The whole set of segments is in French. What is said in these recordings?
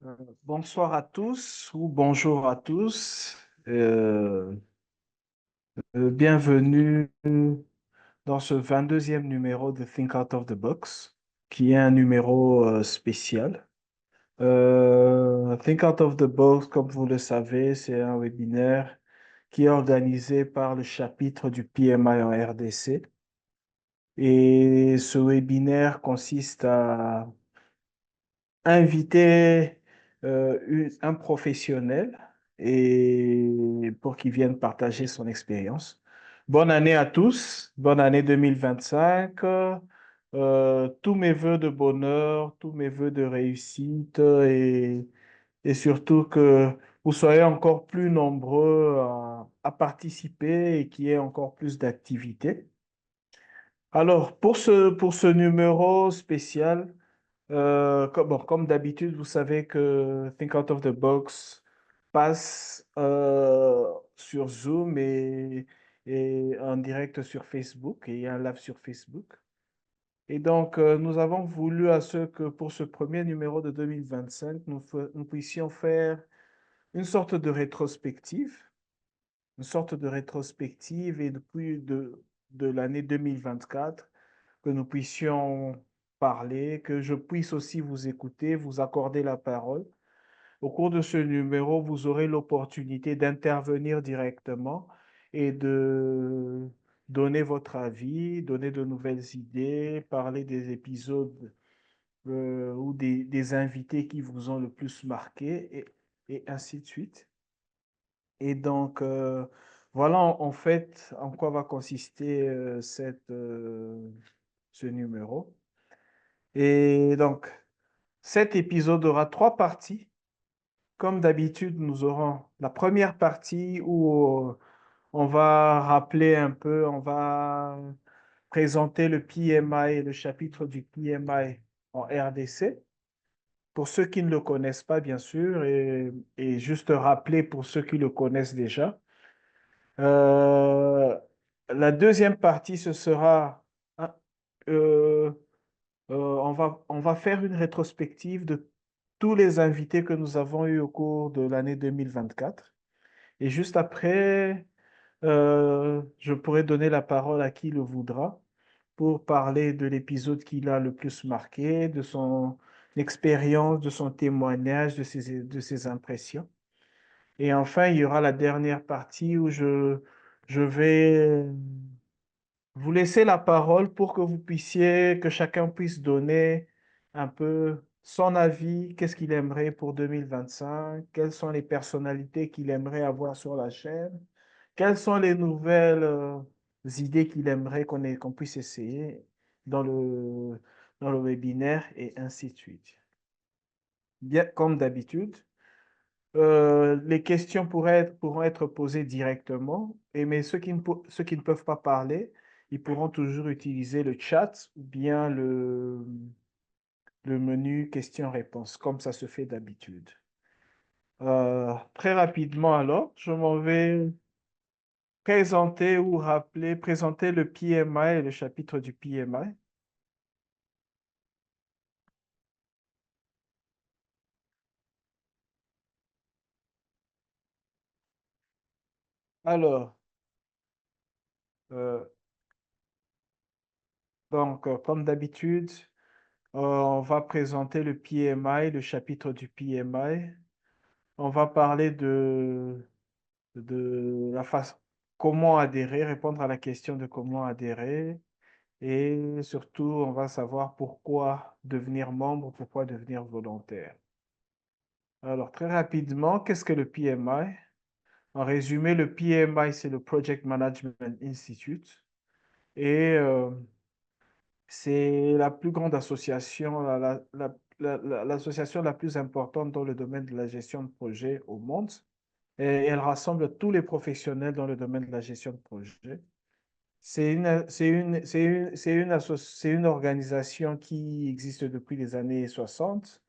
Euh, Bonsoir à tous ou bonjour à tous. Euh, Bienvenue dans ce 22e numéro de Think Out of the Box, qui est un numéro spécial. Think Out of the Box, comme vous le savez, c'est un webinaire qui est organisé par le chapitre du PMI en RDC. Et ce webinaire consiste à inviter un professionnel et pour qu'il vienne partager son expérience. Bonne année à tous, bonne année 2025. Tous mes voeux de bonheur, tous mes voeux de réussite et surtout que vous soyez encore plus nombreux à participer et qu'il y ait encore plus d'activités. Alors, pour ce numéro spécial, comme d'habitude, vous savez que Think Out of the Box passe sur Zoom et en direct sur Facebook et un live sur Facebook. Et donc, nous avons voulu à ce que pour ce premier numéro de 2025, nous puissions faire une sorte de rétrospective, et depuis de l'année 2024 que nous puissions parler, que je puisse aussi vous écouter, vous accorder la parole. Au cours de ce numéro, vous aurez l'opportunité d'intervenir directement et de donner votre avis, donner de nouvelles idées, parler des épisodes ou des invités qui vous ont le plus marqué et ainsi de suite. Et donc, voilà en fait en quoi va consister ce numéro. Et donc, cet épisode aura trois parties. Comme d'habitude, nous aurons la première partie où on va rappeler un peu, on va présenter le PMI, le chapitre du PMI en RDC. Pour ceux qui ne le connaissent pas, bien sûr, et juste rappeler pour ceux qui le connaissent déjà. Euh, la deuxième partie, ce sera hein, euh, on va faire une rétrospective de tous les invités que nous avons eus au cours de l'année 2024. Et juste après, je pourrai donner la parole à qui le voudra pour parler de l'épisode qui l'a le plus marqué, de son expérience, de son témoignage, de ses impressions. Et enfin, il y aura la dernière partie où je vais vous laisser la parole pour que vous puissiez, que chacun puisse donner un peu son avis, qu'est-ce qu'il aimerait pour 2025, quelles sont les personnalités qu'il aimerait avoir sur la chaîne, quelles sont les nouvelles idées qu'il aimerait qu'on puisse essayer dans dans le webinaire et ainsi de suite. Bien, comme d'habitude, les questions pourront être posées directement, mais ceux qui ne peuvent pas parler, ils pourront toujours utiliser le chat ou bien le menu questions-réponses, comme ça se fait d'habitude. Très rapidement alors, je m'en vais présenter le PMI et le chapitre du PMI. Alors, euh, comme d'habitude, on va présenter le PMI, le chapitre du PMI. On va parler de la façon, comment adhérer, répondre à la question de comment adhérer. Et surtout, on va savoir pourquoi devenir membre, pourquoi devenir volontaire. Alors, très rapidement, qu'est-ce que le PMI? En résumé, le PMI, c'est le Project Management Institute. Et c'est la plus grande association, l'association la plus importante dans le domaine de la gestion de projet au monde. Et elle rassemble tous les professionnels dans le domaine de la gestion de projet. C'est une organisation qui existe depuis les années 60,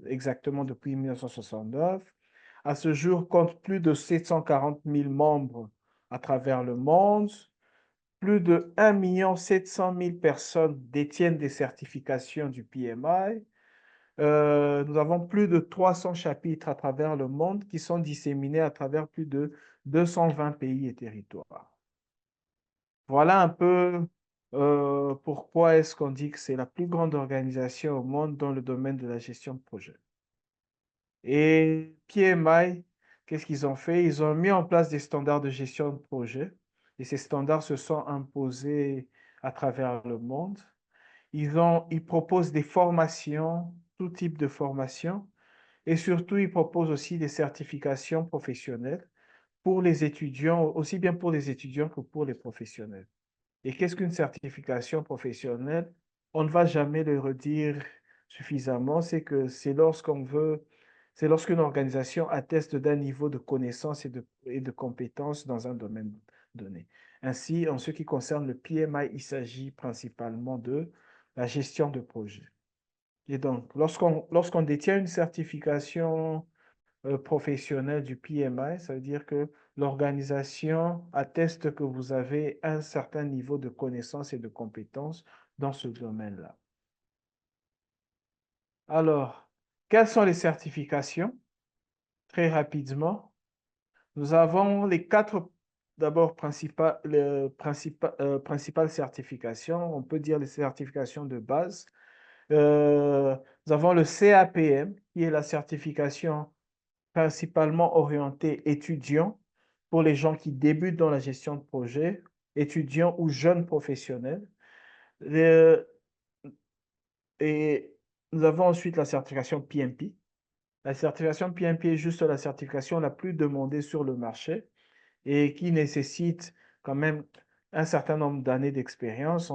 exactement depuis 1969. À ce jour, compte plus de 740 000 membres à travers le monde. Plus de 1 700 000 personnes détiennent des certifications du PMI. Nous avons plus de 300 chapitres à travers le monde qui sont disséminés à travers plus de 220 pays et territoires. Voilà un peu pourquoi est-ce qu'on dit que c'est la plus grande organisation au monde dans le domaine de la gestion de projet. Et PMI, qu'est-ce qu'ils ont fait? Ils ont mis en place des standards de gestion de projet et ces standards se sont imposés à travers le monde. Ils proposent des formations, tout type de formation, et surtout, ils proposent aussi des certifications professionnelles pour les étudiants, aussi bien pour les étudiants que pour les professionnels. Et qu'est-ce qu'une certification professionnelle? On ne va jamais le redire suffisamment, c'est que c'est lorsqu'une organisation atteste d'un niveau de connaissance et de compétence dans un domaine donné. Ainsi, en ce qui concerne le PMI, il s'agit principalement de la gestion de projet. Et donc, lorsqu'on détient une certification professionnelle du PMI, ça veut dire que l'organisation atteste que vous avez un certain niveau de connaissance et de compétence dans ce domaine-là. Alors, quelles sont les certifications? Très rapidement, nous avons les quatre, d'abord, principales certifications. On peut dire les certifications de base. Nous avons le CAPM, qui est la certification principalement orientée étudiants pour les gens qui débutent dans la gestion de projet, étudiants ou jeunes professionnels. Le- et nous avons ensuite la certification PMP. La certification PMP est juste la certification la plus demandée sur le marché et qui nécessite quand même un certain nombre d'années d'expérience.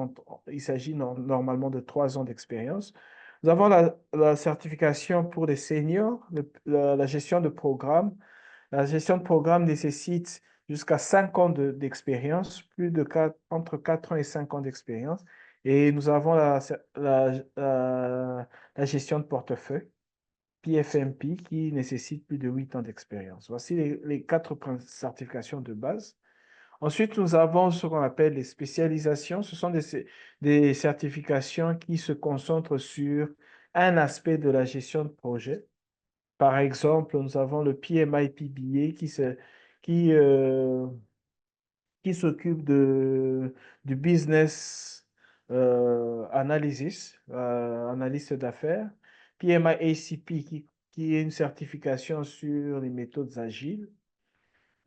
Il s'agit normalement de 3 ans d'expérience. Nous avons la certification pour les seniors, la gestion de programme. La gestion de programme nécessite jusqu'à 5 ans d'expérience, entre 4 ans et 5 ans d'expérience. Et nous avons la gestion de portefeuille, PFMP, qui nécessite plus de 8 ans d'expérience. Voici les quatre certifications de base. Ensuite, nous avons ce qu'on appelle les spécialisations. Ce sont des certifications qui se concentrent sur un aspect de la gestion de projet. Par exemple, nous avons le PMI-PBA qui, euh, qui s'occupe du business analysis, analyste d'affaires. PMI-ACP qui est une certification sur les méthodes agiles.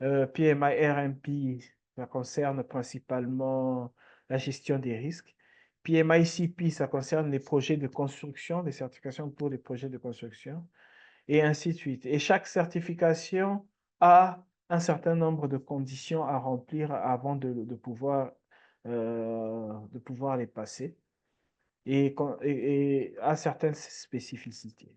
PMI-RMP, ça concerne principalement la gestion des risques. PMI-CP, ça concerne les projets de construction, les certifications pour les projets de construction et ainsi de suite. Et chaque certification a un certain nombre de conditions à remplir avant de pouvoir les passer et a certaines spécificités.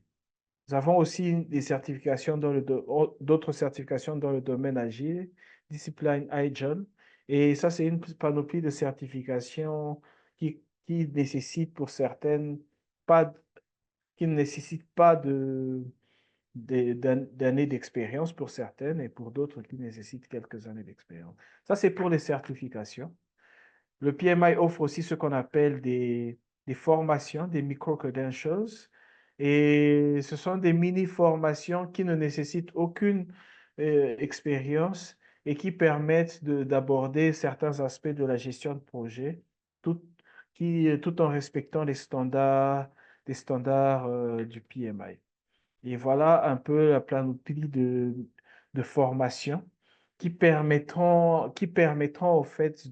Nous avons aussi des certifications d'autres certifications dans le domaine agile, discipline agile, et ça, c'est une panoplie de certifications qui nécessite pour certaines pas, qui ne nécessitent pas d'années d'expérience pour certaines et pour d'autres qui nécessitent quelques années d'expérience. Ça, c'est pour les certifications. Le PMI offre aussi ce qu'on appelle des formations, des micro-credentials. Et ce sont des mini-formations qui ne nécessitent aucune expérience et qui permettent d'aborder certains aspects de la gestion de projet, tout, tout en respectant les standards du PMI. Et voilà un peu la panoplie de formations qui permettront au fait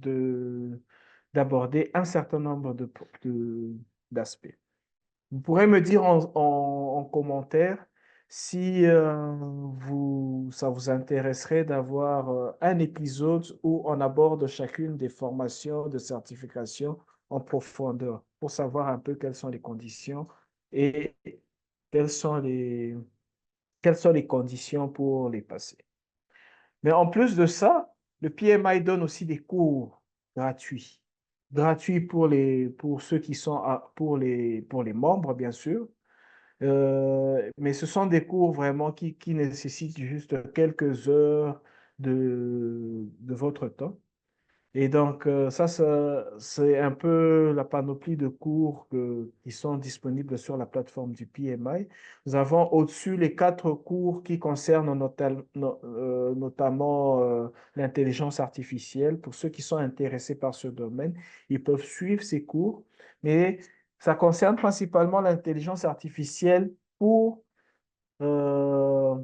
d'aborder un certain nombre d'aspects. Vous pourrez me dire en commentaire si ça vous intéresserait d'avoir un épisode où on aborde chacune des formations de certification en profondeur pour savoir un peu quelles sont les conditions et quelles sont les, quelles sont les conditions pour les passer. Mais en plus de ça, le PMI donne aussi des cours gratuits. Gratuits pour ceux qui sont pour les membres, bien sûr. Mais ce sont des cours vraiment qui nécessitent juste quelques heures de votre temps. Et donc, c'est un peu la panoplie de cours qui sont disponibles sur la plateforme du PMI. Nous avons au-dessus les 4 cours qui concernent notamment l'intelligence artificielle. Pour ceux qui sont intéressés par ce domaine, ils peuvent suivre ces cours, mais ça concerne principalement l'intelligence artificielle pour euh,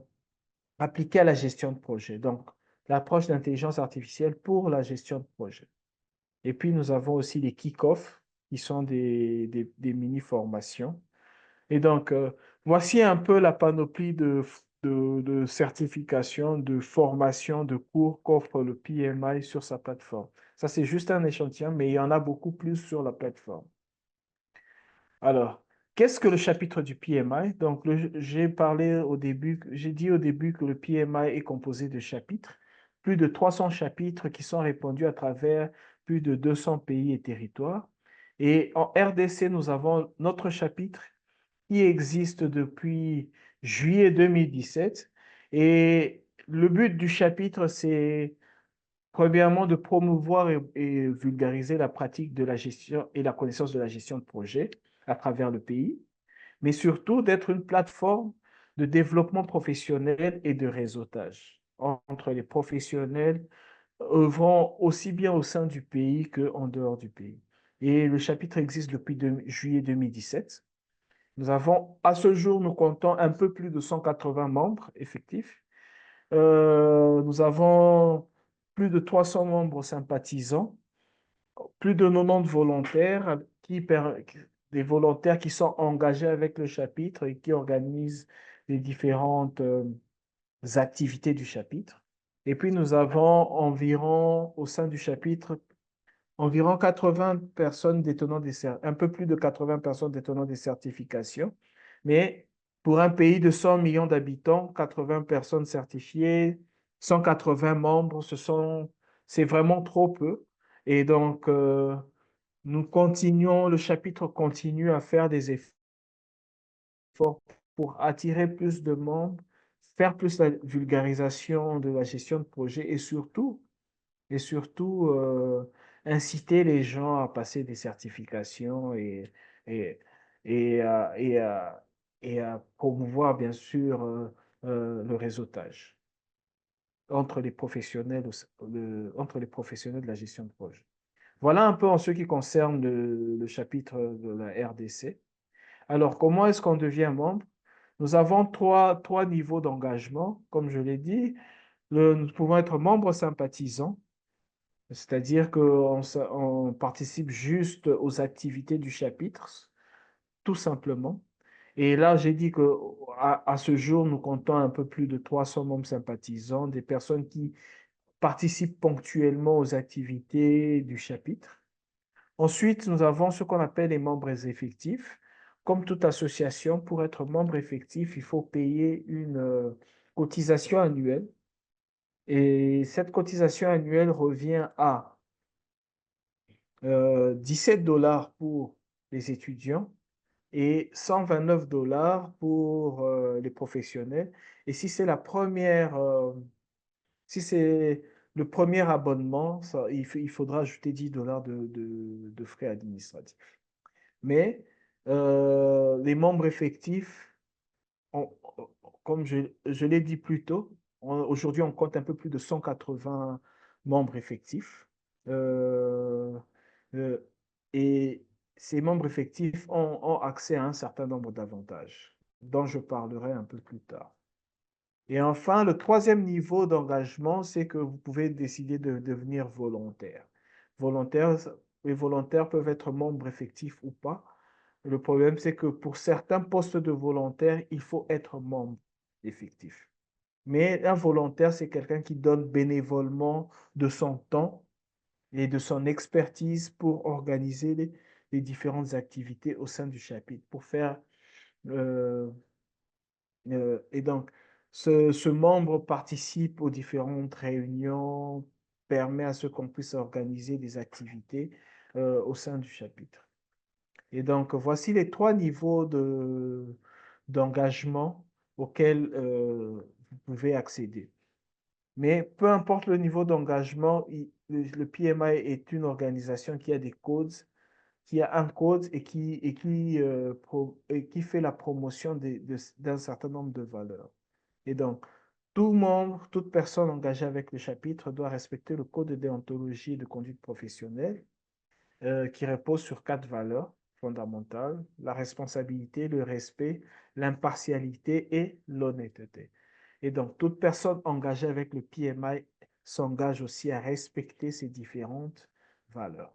appliquer à la gestion de projet. Donc, l'approche d'intelligence artificielle pour la gestion de projet. Et puis, nous avons aussi les kick-offs, qui sont des mini-formations. Et donc, voici un peu la panoplie de certifications, de formations, de cours qu'offre le PMI sur sa plateforme. Ça, c'est juste un échantillon, mais il y en a beaucoup plus sur la plateforme. Alors, qu'est-ce que le chapitre du PMI? Donc, j'ai parlé au début, j'ai dit au début que le PMI est composé de chapitres, plus de 300 chapitres qui sont répandus à travers plus de 200 pays et territoires. Et en RDC, nous avons notre chapitre qui existe depuis juillet 2017. Et le but du chapitre, c'est premièrement de promouvoir et vulgariser la pratique de la gestion et la connaissance de la gestion de projet à travers le pays, mais surtout d'être une plateforme de développement professionnel et de réseautage entre les professionnels œuvrant aussi bien au sein du pays qu'en dehors du pays. Et le chapitre existe depuis juillet 2017. Nous avons, à ce jour, nous comptons un peu plus de 180 membres effectifs. Nous avons plus de 300 membres sympathisants, plus de 90 volontaires, des volontaires qui sont engagés avec le chapitre et qui organisent les différentes activités du chapitre. Et puis nous avons environ, au sein du chapitre, environ 80 personnes détenant un peu plus de 80 personnes détenant des certifications. Mais pour un pays de 100 millions d'habitants, 80 personnes certifiées, 180 membres, c'est vraiment trop peu. Et donc, le chapitre continue à faire des efforts pour attirer plus de membres, faire plus la vulgarisation de la gestion de projet et surtout inciter les gens à passer des certifications et, et à promouvoir bien sûr le réseautage entre les professionnels de la gestion de projet. Voilà un peu en ce qui concerne le chapitre de la RDC. Alors, comment est-ce qu'on devient membre? Nous avons trois niveaux d'engagement, comme je l'ai dit. Nous pouvons être membre sympathisant, c'est-à-dire qu'on participe juste aux activités du chapitre, tout simplement. Et là, j'ai dit qu'à ce jour, nous comptons un peu plus de 300 membres sympathisants, des personnes qui participent ponctuellement aux activités du chapitre. Ensuite, nous avons ce qu'on appelle les membres effectifs. Comme toute association, pour être membre effectif, il faut payer une cotisation annuelle. Et cette cotisation annuelle revient à 17 dollars pour les étudiants et 129 dollars pour les professionnels. Et si c'est le premier abonnement, il faudra ajouter 10 dollars de frais administratifs. Mais les membres effectifs, on- comme je l'ai dit plus tôt, aujourd'hui on compte un peu plus de 180 membres effectifs. Euh, euh, et ces membres effectifs ont accès à un certain nombre d'avantages, dont je parlerai un peu plus tard. Et enfin, le troisième niveau d'engagement, c'est que vous pouvez décider de devenir volontaire. Volontaire, les volontaires peuvent être membres effectifs ou pas. Le problème, c'est que pour certains postes de volontaires, il faut être membre effectif. Mais un volontaire, c'est quelqu'un qui donne bénévolement de son temps et de son expertise pour organiser les différentes activités au sein du chapitre, pour faire euh, et donc, ce membre participe aux différentes réunions, permet à ce qu'on puisse organiser des activités au sein du chapitre. Et donc, voici les 3 niveaux d'engagement auxquels vous pouvez accéder. Mais peu importe le niveau d'engagement, le PMI est une organisation qui a des codes, qui a un code et qui fait la promotion d'un certain nombre de valeurs. Et donc, tout membre, toute personne engagée avec le chapitre doit respecter le code de déontologie et de conduite professionnelle qui repose sur 4 valeurs fondamentales: la responsabilité, le respect, l'impartialité et l'honnêteté. Et donc, toute personne engagée avec le PMI s'engage aussi à respecter ces différentes valeurs.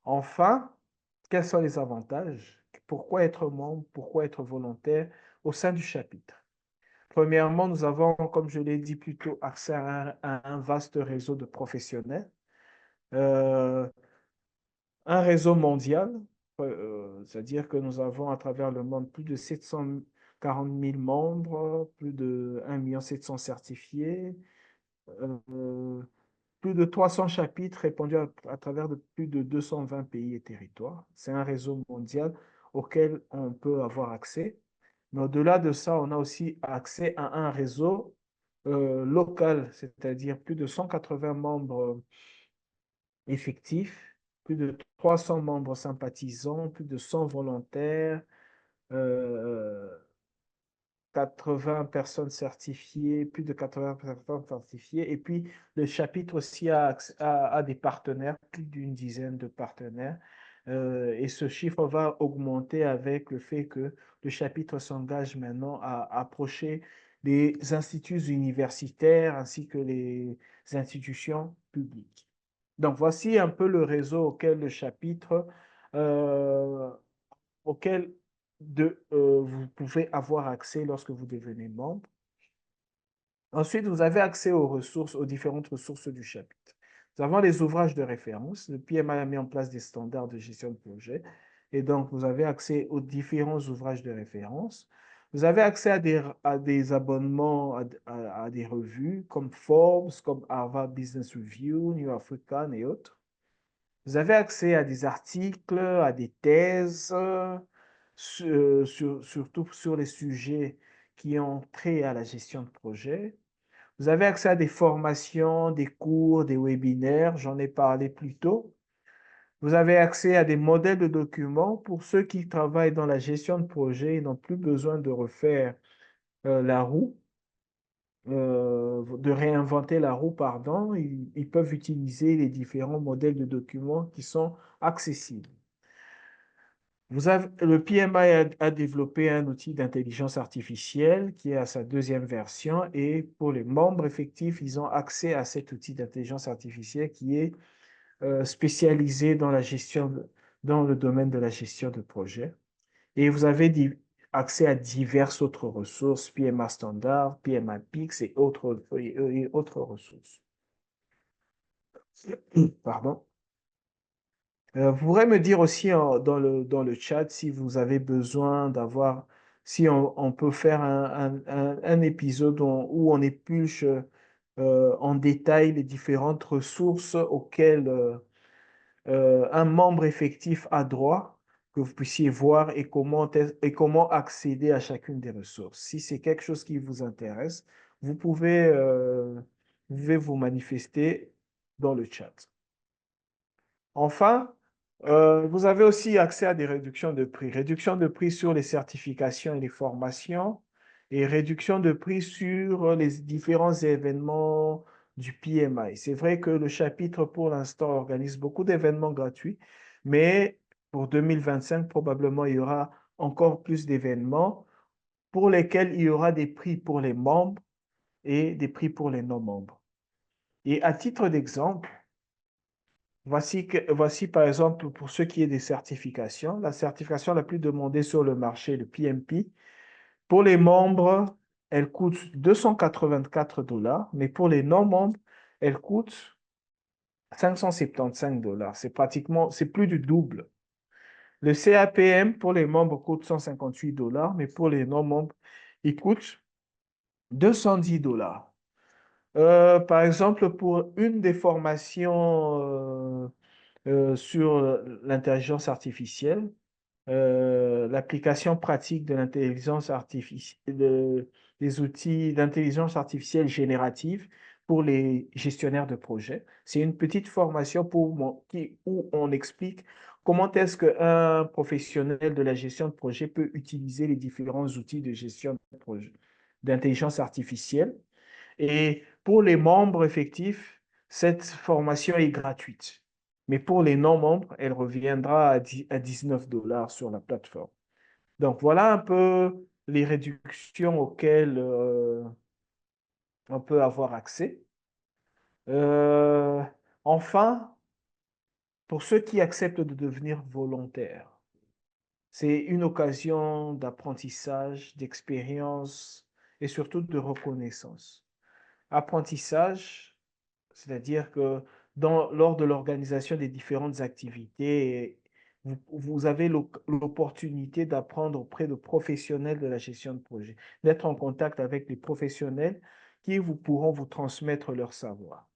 Enfin, quels sont les avantages? Pourquoi être membre? Pourquoi être volontaire au sein du chapitre? Premièrement, nous avons, comme je l'ai dit plus tôt, accès à un vaste réseau de professionnels, euh, un réseau mondial, c'est-à-dire que nous avons à travers le monde plus de 740 000 membres, plus de 1 700 000 certifiés, euh, plus de 300 chapitres répandus à travers de plus de 220 pays et territoires. C'est un réseau mondial auquel on peut avoir accès. Mais au-delà de ça, on a aussi accès à un réseau local, c'est-à-dire plus de 180 membres effectifs, plus de 300 membres sympathisants, plus de 100 volontaires, euh, 80 personnes certifiées, plus de 80 personnes certifiées. Et puis, le chapitre aussi a des partenaires, plus d'une dizaine de partenaires. Et ce chiffre va augmenter avec le fait que le chapitre s'engage maintenant à approcher les instituts universitaires ainsi que les institutions publiques. Donc, voici un peu le réseau auquel le chapitre, euh, auquel vous pouvez avoir accès lorsque vous devenez membre. Ensuite, vous avez accès aux ressources, aux différentes ressources du chapitre. Nous avons les ouvrages de référence. Le PMI a mis en place des standards de gestion de projet. Et donc, vous avez accès aux différents ouvrages de référence. Vous avez accès à des abonnements à des revues comme Forbes, comme Harvard Business Review, New African et autres. Vous avez accès à des articles, à des thèses, surtout sur les sujets qui ont trait à la gestion de projet. Vous avez accès à des formations, des cours, des webinaires, j'en ai parlé plus tôt. Vous avez accès à des modèles de documents pour ceux qui travaillent dans la gestion de projet et n'ont plus besoin de refaire la roue, de réinventer la roue, pardon. Ils peuvent utiliser les différents modèles de documents qui sont accessibles. Le PMI a développé un outil d'intelligence artificielle qui est à sa 2e version et pour les membres effectifs, ils ont accès à cet outil d'intelligence artificielle qui est spécialisé dans dans le domaine de la gestion de projet. Et vous avez accès à diverses autres ressources, PMA Standard, PMA Pix et autres ressources. Pardon. Vous pourrez me dire aussi dans le chat si vous avez besoin d'avoir, si on peut faire un épisode où on épluche en détail les différentes ressources auxquelles un membre effectif a droit, que vous puissiez voir et comment accéder à chacune des ressources. Si c'est quelque chose qui vous intéresse, vous pouvez vous manifester dans le chat. Enfin, vous avez aussi accès à des réductions de prix. Réduction de prix sur les certifications et les formations et réduction de prix sur les différents événements du PMI. C'est vrai que le chapitre, pour l'instant, organise beaucoup d'événements gratuits, mais pour 2025, probablement, il y aura encore plus d'événements pour lesquels il y aura des prix pour les membres et des prix pour les non-membres. Et à titre d'exemple, voici par exemple pour ce qui est des certifications, la certification la plus demandée sur le marché, le PMP. Pour les membres, elle coûte 284 $, mais pour les non-membres, elle coûte 575 $. C'est plus du double. Le CAPM pour les membres coûte 158 $, mais pour les non-membres, il coûte 210 $. Par exemple, pour une des formations sur l'intelligence artificielle, l'application pratique de l'intelligence artificielle, des outils d'intelligence artificielle générative. pour les gestionnaires de projet. C'est une petite formation où on explique comment est-ce qu'un professionnel de la gestion de projet peut utiliser les différents outils de gestion de projet, d'intelligence artificielle. Et pour les membres effectifs, cette formation est gratuite. Mais pour les non-membres, elle reviendra à 19 dollars sur la plateforme. Donc, voilà un peu les réductions auxquelles on peut avoir accès. Euh, enfin, pour ceux qui acceptent de devenir volontaires, c'est une occasion d'apprentissage, d'expérience et surtout de reconnaissance. Apprentissage, c'est-à-dire que lors de l'organisation des différentes activités, vous avez l'opportunité d'apprendre auprès de professionnels de la gestion de projet, d'être en contact avec les professionnels qui vous pourront vous transmettre leur savoir.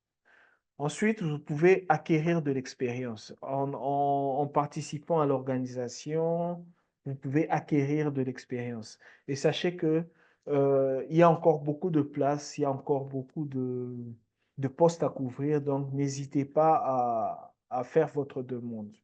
Ensuite, vous pouvez acquérir de l'expérience. En participant à l'organisation, vous pouvez acquérir de l'expérience. Et sachez que, il y a encore beaucoup de places, il y a encore beaucoup de postes à couvrir, donc n'hésitez pas à faire votre demande.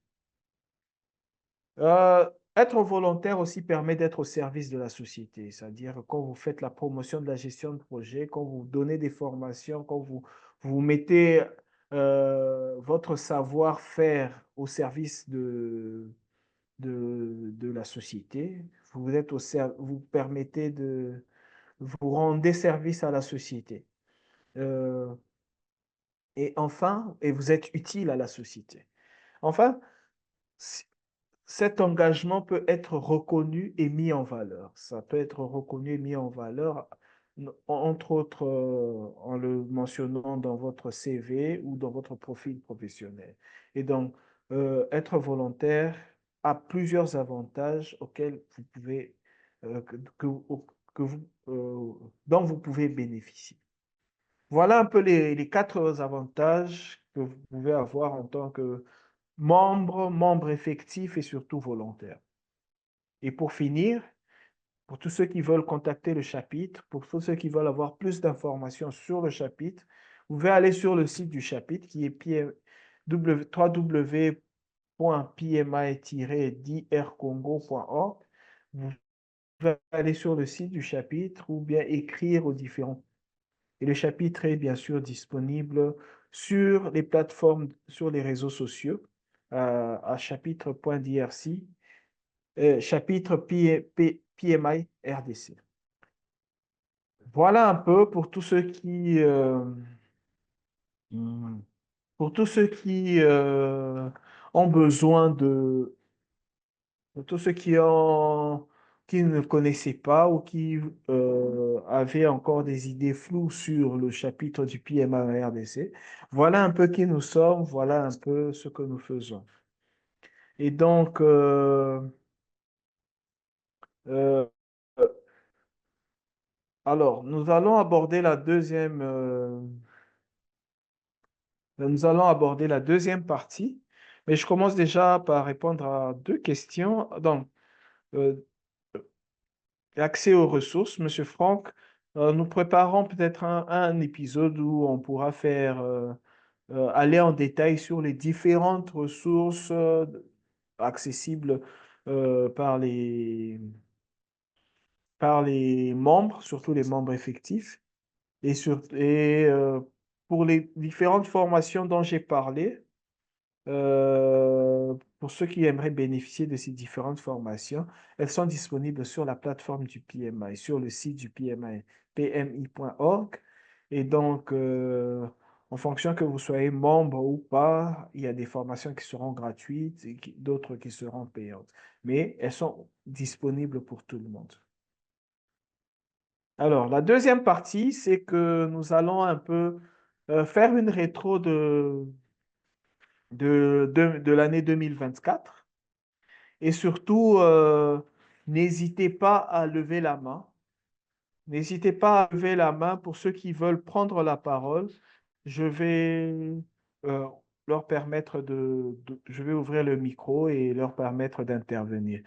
Être volontaire aussi permet d'être au service de la société, c'est-à-dire quand vous faites la promotion de la gestion de projet, quand vous donnez des formations, quand vous mettez votre savoir-faire au service de la société, vous permettez vous rendez service à la société. Euh, et vous êtes utile à la société. Enfin, cet engagement peut être reconnu et mis en valeur. Ça peut être reconnu et mis en valeur, entre autres, en le mentionnant dans votre CV ou dans votre profil professionnel. Et donc, être volontaire a plusieurs avantages auxquels vous pouvez, que vous, dont vous pouvez bénéficier. Voilà un peu les quatre avantages que vous pouvez avoir en tant que membre effectif et surtout volontaire. Et pour finir, pour tous ceux qui veulent contacter le chapitre, pour tous ceux qui veulent avoir plus d'informations sur le chapitre, vous pouvez aller sur le site du chapitre qui est www.pmi-drcongo.org. Vous pouvez aller sur le site du chapitre ou bien écrire aux différents. Et le chapitre est bien sûr disponible sur les plateformes, sur les réseaux sociaux, à chapitre.drc, chapitre PMI RDC. Voilà un peu hmm, pour tous ceux qui ont besoin pour tous ceux qui ne connaissaient pas ou qui avaient encore des idées floues sur le chapitre du PMI RDC. Voilà un peu qui nous sommes, voilà un peu ce que nous faisons. Et donc, euh, alors, nous allons aborder la deuxième partie, mais je commence déjà par répondre à deux questions. Donc, euh, accès aux ressources, Monsieur Franck, nous préparons peut-être un épisode où on pourra aller en détail sur les différentes ressources accessibles par par les membres, surtout les membres effectifs. Et pour les différentes formations dont j'ai parlé, pour ceux qui aimeraient bénéficier de ces différentes formations, elles sont disponibles sur la plateforme du PMI, sur le site du PMI, pmi.org. Et donc, en fonction que vous soyez membre ou pas, il y a des formations qui seront gratuites et d'autres qui seront payantes. Mais elles sont disponibles pour tout le monde. Alors, la deuxième partie, c'est que nous allons un peu faire une rétro de l'année 2024. Et surtout, n'hésitez pas à lever la main. N'hésitez pas à lever la main pour ceux qui veulent prendre la parole. Je vais euh, leur permettre je vais ouvrir le micro et leur permettre d'intervenir.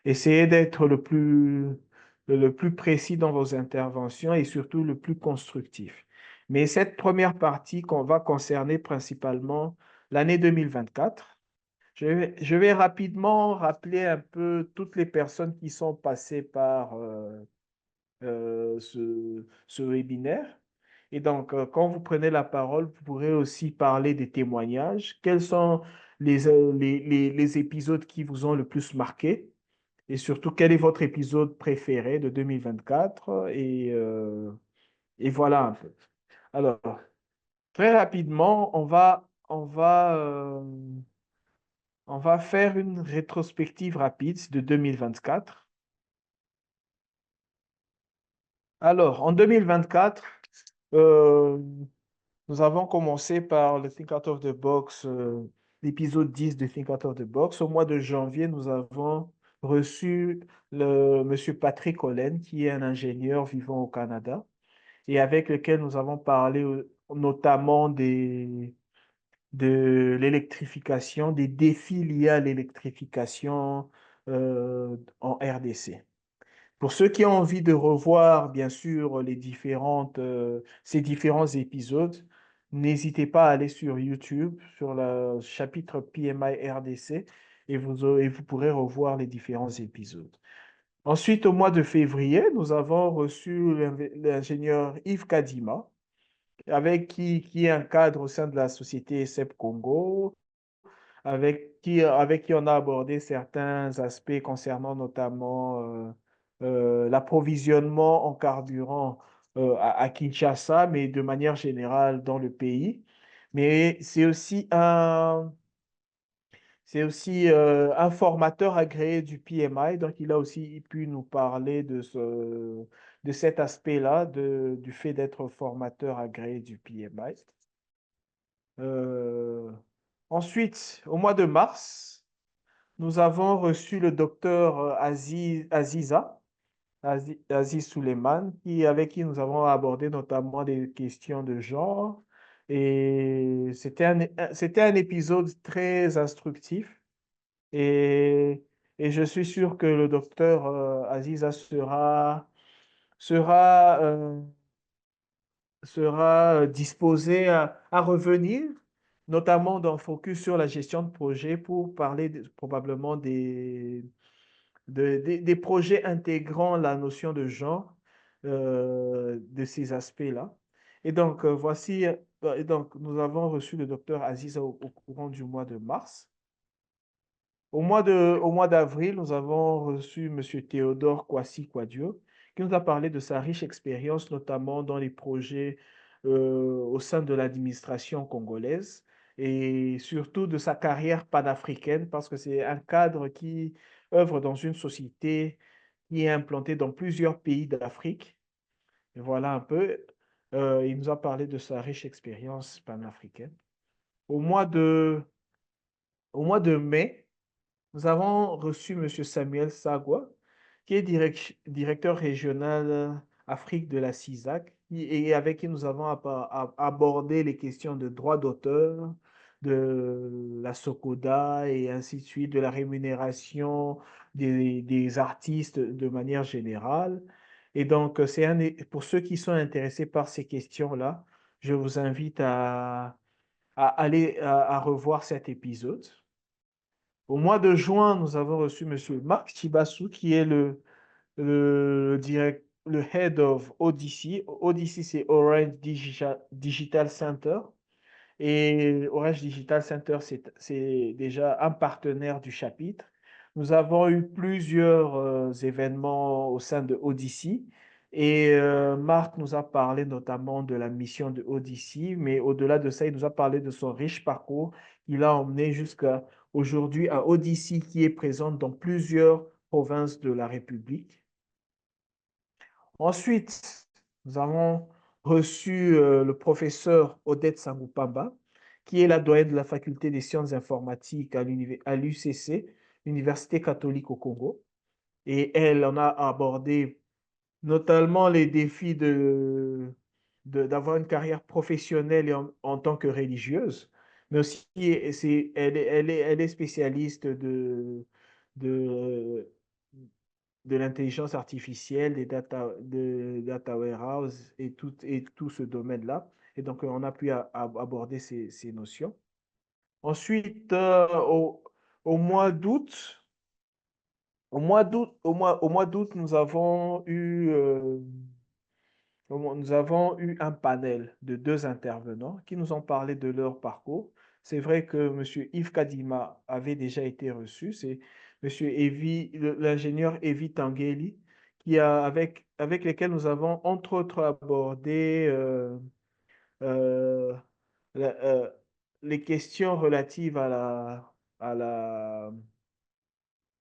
Essayez d'être le plus précis dans vos interventions et surtout le plus constructif. Mais cette première partie qu'on va concerner principalement l'année 2024. Je vais rapidement rappeler un peu toutes les personnes qui sont passées par ce webinaire. Et donc, quand vous prenez la parole, vous pourrez aussi parler des témoignages. Quels sont les épisodes qui vous ont le plus marqué? Et surtout, quel est votre épisode préféré de 2024? Et voilà un peu. Alors, très rapidement, on va faire une rétrospective rapide de 2024. Alors, en 2024, euh, nous avons commencé par le Think Out of the Box, l'épisode 10 de Think Out of the Box. Au mois de janvier, nous avons reçu Monsieur Patrick Hollen, qui est un ingénieur vivant au Canada, et avec lequel nous avons parlé notamment de l'électrification, des défis liés à l'électrification en RDC. Pour ceux qui ont envie de revoir, bien sûr, ces différents épisodes, n'hésitez pas à aller sur YouTube, sur le chapitre PMI RDC, et vous pourrez revoir les différents épisodes. Ensuite, au mois de février, nous avons reçu l'ingénieur Yves Kadima, qui est un cadre au sein de la société CEP Congo, avec qui on a abordé certains aspects concernant notamment l'approvisionnement en carburant à Kinshasa, mais de manière générale dans le pays. Mais c'est aussi un formateur agréé du PMI, donc il a aussi pu nous parler de cet aspect-là, du fait d'être formateur agréé du PMI. Euh, Ensuite, au mois de mars, nous avons reçu le docteur Aziz Suleiman, avec qui nous avons abordé notamment des questions de genre. Et c'était un épisode très instructif. Et, et je suis sûr que le docteur Aziza sera disposé à revenir, notamment dans Focus sur la gestion de projet pour parler probablement des projets intégrant la notion de genre, de ces aspects-là. Et donc, et donc, nous avons reçu le docteur Aziz au courant du mois de mars. Au mois d'avril, nous avons reçu M. Théodore Kwasi Kwadio, qui nous a parlé de sa riche expérience, notamment dans les projets au sein de l'administration congolaise et surtout de sa carrière panafricaine, parce que c'est un cadre qui œuvre dans une société qui est implantée dans plusieurs pays d'Afrique. Et voilà un peu. Il nous a parlé de sa riche expérience panafricaine. Au mois de, au mois de mai, nous avons reçu M. Samuel Sagwa, qui est directeur régional Afrique de la CISAC, et avec qui nous avons abordé les questions de droit d'auteur, de la SOCODA et ainsi de suite, de la rémunération des artistes de manière générale. Et donc, pour ceux qui sont intéressés par ces questions-là, je vous invite à aller à revoir cet épisode. Au mois de juin, nous avons reçu M. Marc Chibassou, qui est le Head of ODC. ODC, c'est Orange Digital Center. Et Orange Digital Center, c'est déjà un partenaire du chapitre. Nous avons eu plusieurs événements au sein de Odyssey. Et Marc nous a parlé notamment de la mission de Odyssey, mais au-delà de ça, il nous a parlé de son riche parcours. Il a emmené jusqu'à aujourd'hui à Odyssey, qui est présente dans plusieurs provinces de la République. Ensuite, nous avons reçu le professeur Odette Sangupamba, qui est la doyenne de la faculté des sciences informatiques à l'UCC, l'Université catholique au Congo. Et elle en a abordé notamment les défis d'avoir une carrière professionnelle en tant que religieuse, mais aussi elle est spécialiste de, de l'intelligence artificielle, de data warehouse et tout ce domaine-là. Et donc, on a pu aborder ces notions. Ensuite, au mois d'août, au mois d'août, nous avons eu un panel de deux intervenants qui nous ont parlé de leur parcours. C'est vrai que M. Yves Kadima avait déjà été reçu. C'est M. L'ingénieur Evi Tangeli, avec lesquels nous avons entre autres abordé euh, la- euh, les questions relatives à la,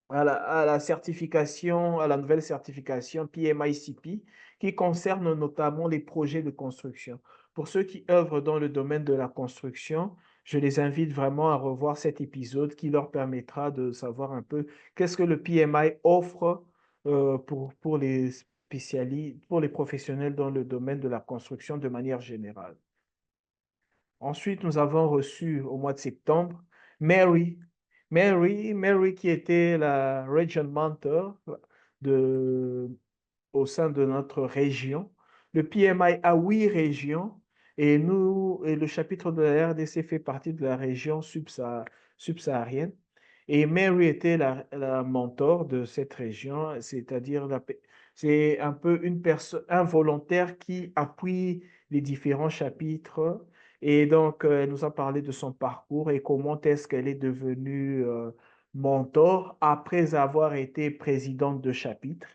à la certification, à la nouvelle certification PMICP, qui concerne notamment les projets de construction. Pour ceux qui œuvrent dans le domaine de la construction, je les invite vraiment à revoir cet épisode qui leur permettra de savoir un peu qu'est-ce que le PMI offre pour les spécialistes, pour les professionnels dans le domaine de la construction de manière générale. Ensuite, nous avons reçu au mois de septembre Mary. Mary qui était la Region Mentor de, au sein de notre région. Le PMI a 8 régions et le chapitre de la RDC fait partie de la région subsaharienne. Et Mary était la mentor de cette région, c'est-à-dire c'est un peu une personne, un volontaire qui appuie les différents chapitres. Et donc, elle nous a parlé de son parcours et comment est-ce qu'elle est devenue mentor après avoir été présidente de chapitre.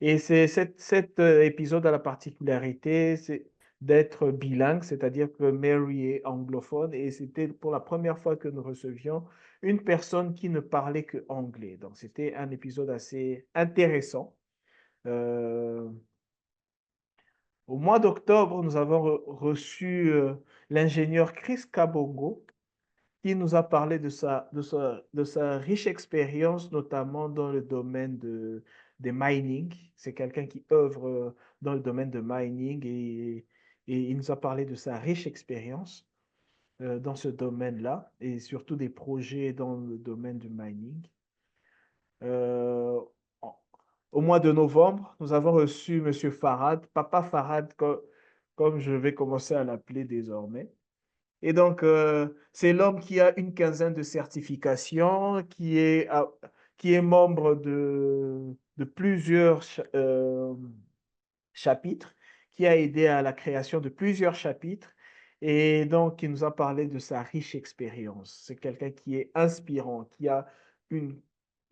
Et cet épisode a la particularité d'être bilingue, c'est-à-dire que Mary est anglophone et c'était pour la première fois que nous recevions une personne qui ne parlait que anglais. Donc, c'était un épisode assez intéressant. Euh, Au mois d'octobre, nous avons reçu l'ingénieur Chris Kabongo qui nous a parlé de sa riche expérience, notamment dans le domaine des mining. C'est quelqu'un qui œuvre dans le domaine de mining et il nous a parlé de sa riche expérience dans ce domaine-là et surtout des projets dans le domaine du mining. Euh, Au mois de novembre, nous avons reçu M. Farad, Papa Farad, comme je vais commencer à l'appeler désormais. Et donc, c'est l'homme qui a une quinzaine de certifications, qui est membre de plusieurs chapitres, qui a aidé à la création de plusieurs chapitres, et donc qui nous a parlé de sa riche expérience. C'est quelqu'un qui est inspirant, qui a une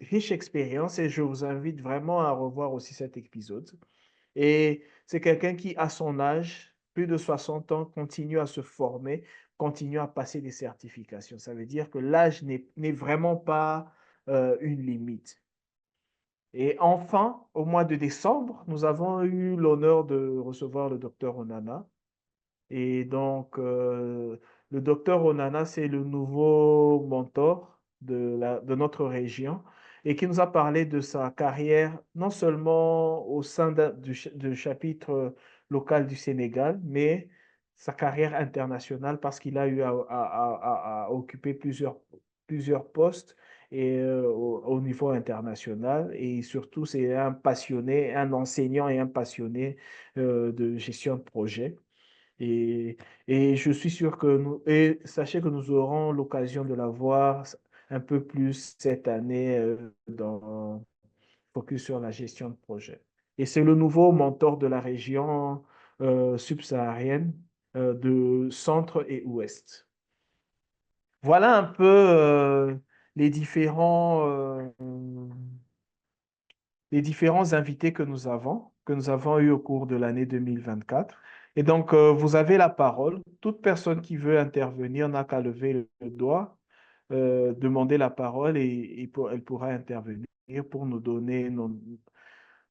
riche expérience, et je vous invite vraiment à revoir aussi cet épisode. Et c'est quelqu'un qui, à son âge, plus de 60 ans, continue à se former, continue à passer des certifications. Ça veut dire que l'âge n'est vraiment pas une limite. Et enfin, au mois de décembre, nous avons eu l'honneur de recevoir le docteur Onana. Et donc, le docteur Onana, c'est le nouveau mentor de notre région et qui nous a parlé de sa carrière, non seulement au sein du chapitre local du Sénégal, mais sa carrière internationale parce qu'il a eu à occuper plusieurs postes au niveau international. Et surtout, c'est un passionné, un enseignant et un passionné de gestion de projet. Et, et je suis sûr que et sachez que nous aurons l'occasion de la voir un peu plus cette année dans Focus sur la gestion de projet. Et c'est le nouveau mentor de la région subsaharienne de centre et ouest. Voilà un peu les les différents invités que nous avons eus au cours de l'année 2024. Et donc, vous avez la parole. Toute personne qui veut intervenir n'a qu'à lever le doigt, demander la parole elle pourra intervenir pour nous donner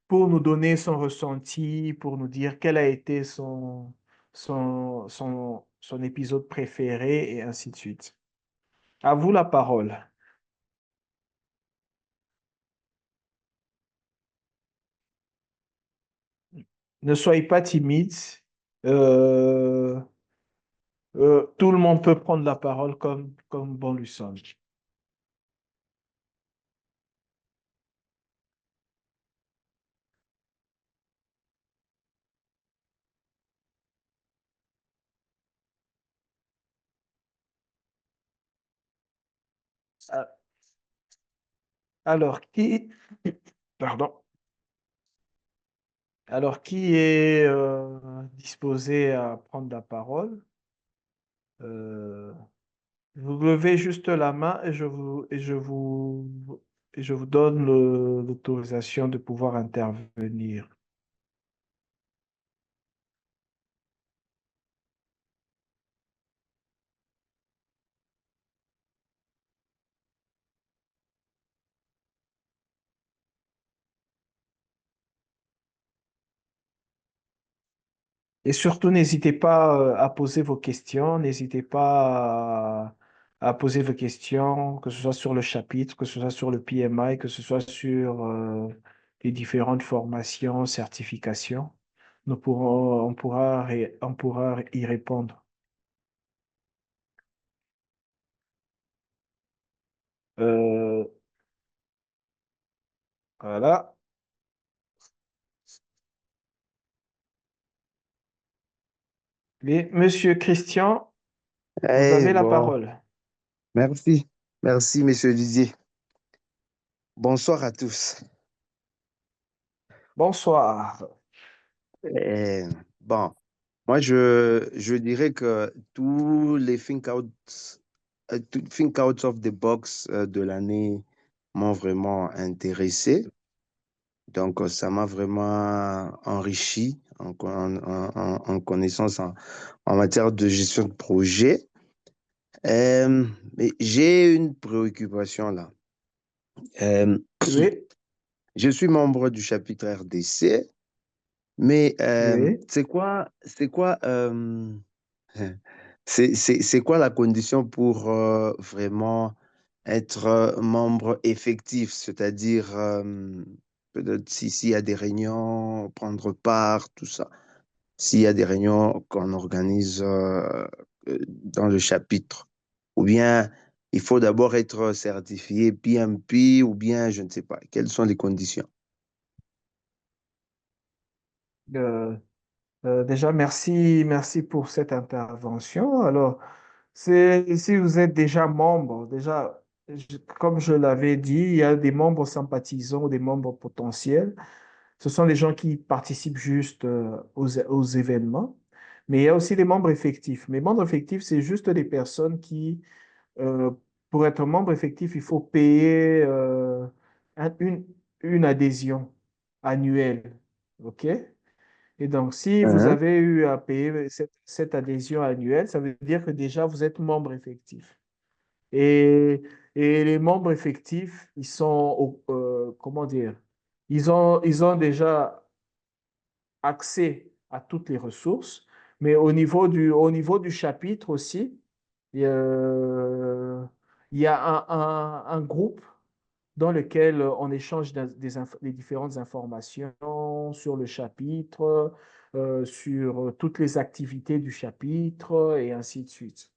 pour nous donner son ressenti, pour nous dire quel a été son épisode préféré et ainsi de suite. À vous la parole. Ne soyez pas timide. Euh, tout le monde peut prendre la parole comme bon lui semble. Ah, Alors, qui, pardon, alors, qui est disposé à prendre la parole? Euh, Vous levez juste la main et je vous donne l'autorisation de pouvoir intervenir. Et surtout, n'hésitez pas à poser vos questions, n'hésitez pas à poser vos questions, que ce soit sur le chapitre, que ce soit sur le PMI, que ce soit sur les différentes formations, certifications. On pourra y répondre. Euh, voilà. Mais, Monsieur Christian, vous Eh avez la bon, parole. merci. Merci, Monsieur Didier. Bonsoir à tous. Bonsoir. Eh, bon, moi, je dirais que tous les think outs of the box de l'année m'ont vraiment intéressé. Donc, ça m'a vraiment enrichi en connaissance en matière de gestion de projet. Mais j'ai une préoccupation là. Euh, Oui, je suis membre du chapitre RDC. Mais oui. c'est quoi la condition pour vraiment être membre effectif, c'est-à-dire peut-être s'il y a des réunions, prendre part, tout ça. S'il y a des réunions qu'on organise dans le chapitre, ou bien il faut d'abord être certifié PMP, ou bien je ne sais pas. Quelles sont les conditions? Euh, Déjà, merci pour cette intervention. Alors, c'est, si vous êtes déjà membre, déjà, comme je l'avais dit, il y a des membres sympathisants ou des membres potentiels. Ce sont des gens qui participent juste aux événements. Mais il y a aussi des membres effectifs. Mais membres effectifs, c'est juste des personnes qui, euh, pour être membre effectif, il faut payer un- une, une adhésion annuelle. OK? Et donc, si vous Hein? avez eu à payer cette adhésion annuelle, ça veut dire que déjà vous êtes membre effectif. Et, et les membres effectifs, ils sont, comment dire, ils ont déjà accès à toutes les ressources, mais au niveau du chapitre aussi, il y a un groupe dans lequel on échange des différentes informations sur le chapitre, sur toutes les activités du chapitre et ainsi de suite.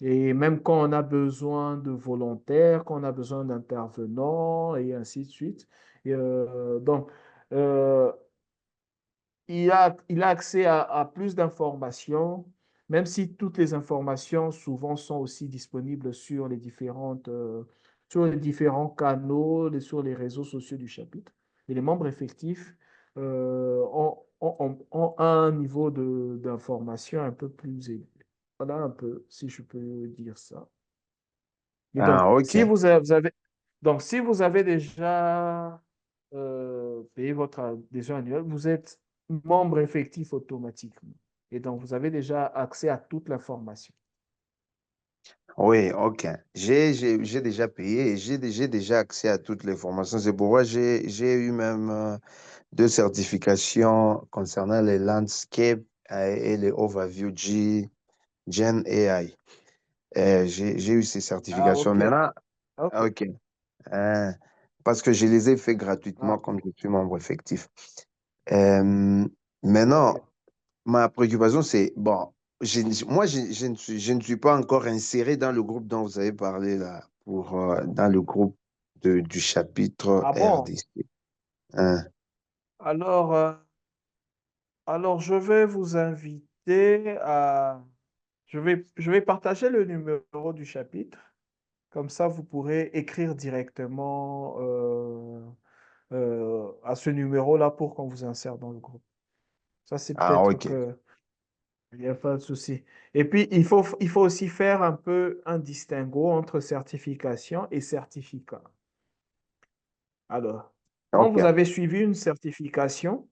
Et même quand on a besoin de volontaires, quand on a besoin d'intervenants et ainsi de suite. Donc, euh, il a accès à plus d'informations, même si toutes les informations souvent sont aussi disponibles sur sur les différents canaux, sur les réseaux sociaux du chapitre. Et les membres effectifs ont un niveau d'information un peu plus élevé. Voilà un peu, si je peux dire ça. Et donc, Ah, ok. si vous avez déjà payé votre adhésion annuelle, vous êtes membre effectif automatiquement. Et donc, vous avez déjà accès à toute l'information. Oui, ok. J'ai déjà payé et j'ai déjà accès à toutes les formations. C'est pourquoi j'ai eu même deux certifications concernant les landscapes et les overview Gen AI. J'ai eu ces Ah, certifications. OK. Maintenant, OK. ok. Hein, parce que je les ai fait Ah, gratuitement OK. comme je suis membre effectif. Euh, OK. Maintenant, ma préoccupation, c'est, bon, moi, je ne suis pas encore inséré dans le groupe dont vous avez parlé là, dans le groupe du chapitre Ah bon? RDC. Hein. Alors, alors, je vais vous inviter à... je vais partager le numéro du chapitre. Comme ça, vous pourrez écrire directement à ce numéro-là pour qu'on vous insère dans le groupe. Ça, c'est Ah, peut-être ok. que il n'y a pas de souci. Et puis, il faut aussi faire un peu un distinguo entre certification et certificat. Alors, quand Ok. vous avez suivi une certification,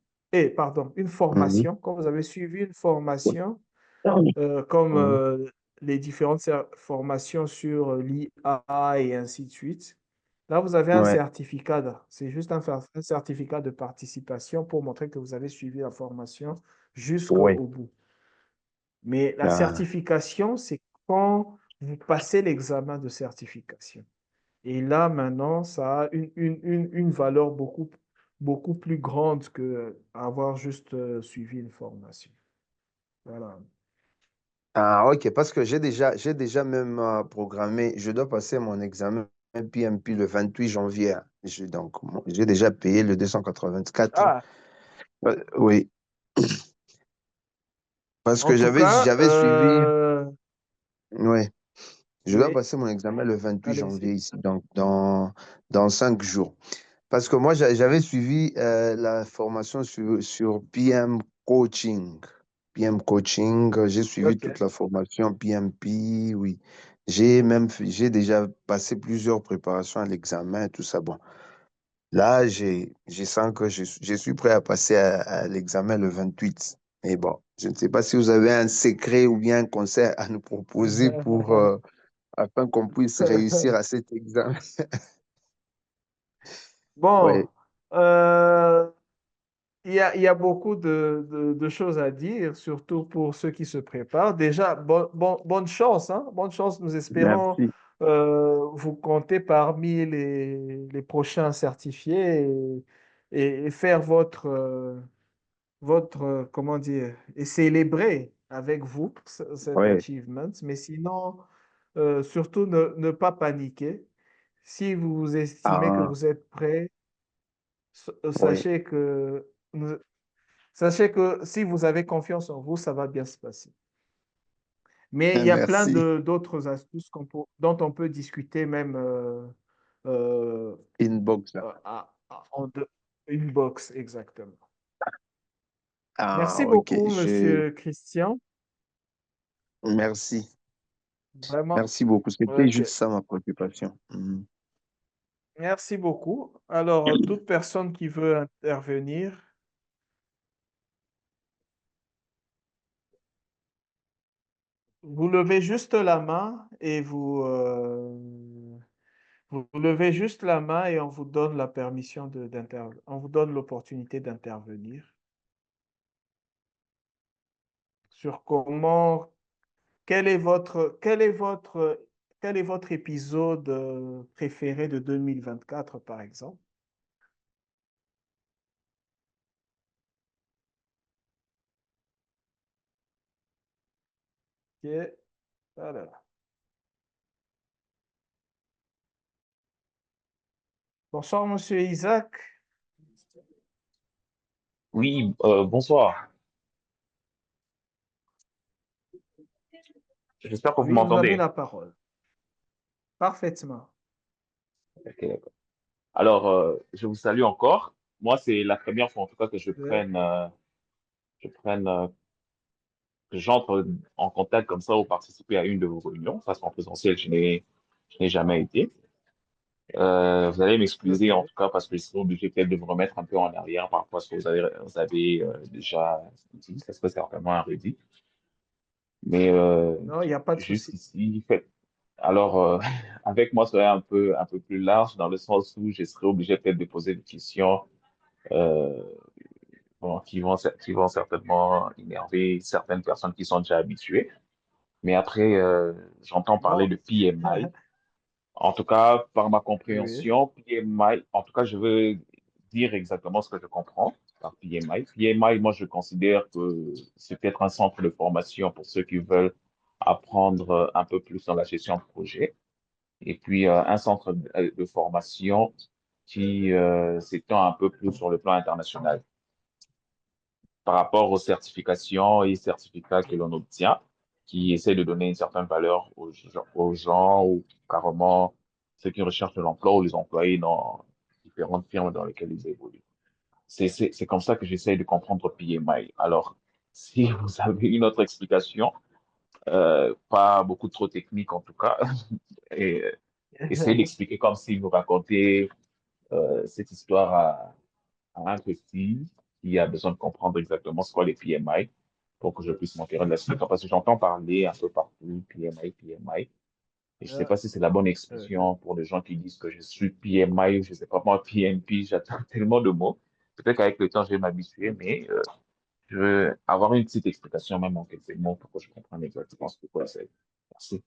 pardon, une Mhm. formation, quand vous avez suivi une formation, comme Mhm. les différentes formations sur l'IA et ainsi de suite, là, vous avez un Ouais, certificat. C'est juste un certificat de participation pour montrer que vous avez suivi la formation ouais. jusqu'au bout. Mais la Ah, certification, c'est quand vous passez l'examen de certification. Et là, maintenant, ça a une valeur beaucoup plus grande que avoir juste suivi une formation. Voilà. ah, ok, parce que j'ai déjà même programmé, je dois passer mon examen PMP le 28 janvier, hein. Donc, j'ai déjà payé le 284. Ah, Oui, parce en que tout cas, j'avais suivi, oui, je dois oui, passer mon examen le 28 allez-y. janvier ici, donc dans 5 jours. Parce que moi, j'avais suivi la formation sur PM Coaching. PM Coaching, j'ai suivi OK. toute la formation PMP, oui. J'ai déjà passé plusieurs préparations à l'examen, tout ça. Bon, là, je sens que je suis prêt à passer à l'examen le 28. Mais bon, je ne sais pas si vous avez un secret ou bien un conseil à nous proposer afin qu'on puisse réussir à cet examen. Bon, Oui, euh, il y a beaucoup de choses à dire, surtout pour ceux qui se préparent. Déjà, bonne chance, hein? Bonne chance. Nous espérons merci. vous compter parmi les prochains certifiés et faire comment dire, et célébrer avec vous cet Oui. achievement. Mais sinon, surtout ne pas paniquer. Si vous estimez que Ah, vous êtes prêt, oui. sachez que sachez que si vous avez confiance en vous, ça va bien se passer. Mais il y a plein Merci. d'autres astuces dont on peut discuter même euh, Inbox là. une box, exactement. Ah, Merci ok. beaucoup, Monsieur Christian. Merci. Vraiment. Merci beaucoup. C'était OK. juste ça ma préoccupation. Mhm. Merci beaucoup. Alors, toute personne qui veut intervenir, vous levez juste la main et vous levez juste la main et on vous donne la permission on vous donne l'opportunité d'intervenir sur quel est votre épisode préféré de 2024, par exemple? Ok, voilà. Bonsoir, Monsieur Isaac. Oui, bonsoir. J'espère que vous Oui, vous avez m'entendez. la parole. Parfaitement. Ok, d'accord. Alors, je vous salue encore. Moi, c'est la première fois en tout cas que Oui. je prenne, que j'entre en contact comme ça ou participer à une de vos réunions. Parce qu'en présentiel, je n'ai jamais été. Vous allez m'excuser en OK. tout cas parce que je serai obligé peut-être de vous remettre un peu en arrière par rapport à ce que vous avez déjà dit. Ça serait certainement un redit. Mais Non, il n'y a pas de juste souci. ici, alors, avec moi, ce serait un peu plus large dans le sens où je serais obligé peut-être de poser des questions euh, bon, qui vont certainement énerver certaines personnes qui sont déjà habituées. Mais après, j'entends parler Non. de PMI. En tout cas, par ma Oui. compréhension, PMI, en tout cas, je veux dire exactement ce que je comprends par PMI. PMI, moi, je considère que c'est peut-être un centre de formation pour ceux qui veulent apprendre un peu plus dans la gestion de projet. Et puis, un centre de formation qui s'étend un peu plus sur le plan international par rapport aux certifications et certificats que l'on obtient. qui essaie de donner une certaine valeur aux gens ou carrément ceux qui recherchent de l'emploi ou les employés dans différentes firmes dans lesquelles ils évoluent. C'est comme ça que j'essaie de comprendre PMI. Alors, si vous avez une autre explication, pas beaucoup trop technique en tout cas, et essayez d'expliquer comme si vous racontez cette histoire à un petit qui a besoin de comprendre exactement ce qu'est les PMI pour que je puisse m'enquérir de la suite. Parce que j'entends parler un peu partout, PMI, PMI. Et je ne sais Euh, pas si c'est la bonne euh, expression pour les gens qui disent que je suis PMI ou je ne sais pas moi, PMP. J'attends tellement de mots. Peut-être qu'avec le temps, je vais m'habituer, mais je veux avoir une petite explication, même en quelques mots, pour que je comprenne exactement ce que c'est. Merci.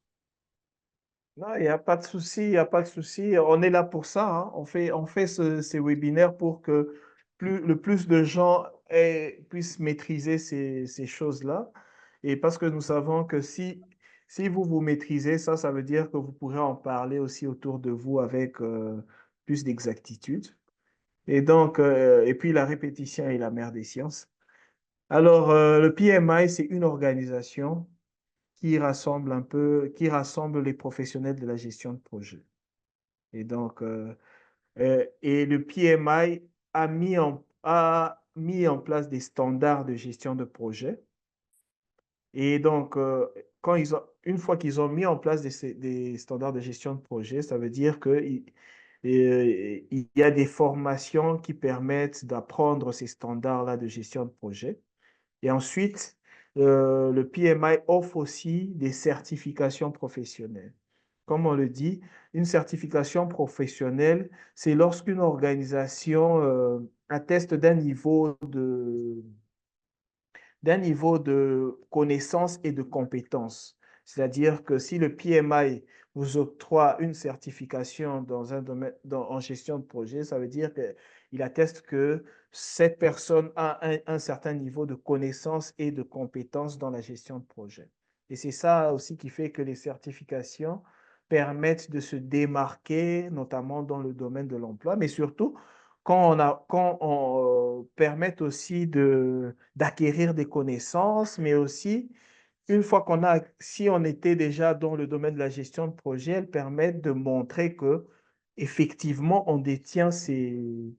Non, il n'y a pas de souci, il n'y a pas de souci. On est là pour ça, hein. On fait ces webinaires pour que le plus de gens puissent maîtriser ces choses-là. Et parce que nous savons que si vous vous maîtrisez ça, ça veut dire que vous pourrez en parler aussi autour de vous avec plus d'exactitude. Et donc, et puis la répétition est la mère des sciences. Alors, le PMI, c'est une organisation qui rassemble les professionnels de la gestion de projet. Et donc, et le PMI a mis en place des standards de gestion de projet. Et donc, une fois qu'ils ont mis en place des standards de gestion de projet, ça veut dire il y a des formations qui permettent d'apprendre ces standards-là de gestion de projet. Et ensuite, le PMI offre aussi des certifications professionnelles. Comme on le dit, une certification professionnelle, c'est lorsqu'une organisation atteste d'un niveau de connaissance et de compétence. C'est-à-dire que si le PMI vous octroie une certification dans un domaine, en gestion de projet, ça veut dire qu'il atteste que cette personne a un certain niveau de connaissance et de compétence dans la gestion de projet. Et c'est ça aussi qui fait que les certifications permettent de se démarquer, notamment dans le domaine de l'emploi, mais surtout quand on permet aussi d'acquérir des connaissances, mais aussi, si on était déjà dans le domaine de la gestion de projet, elles permettent de montrer que effectivement, on détient ces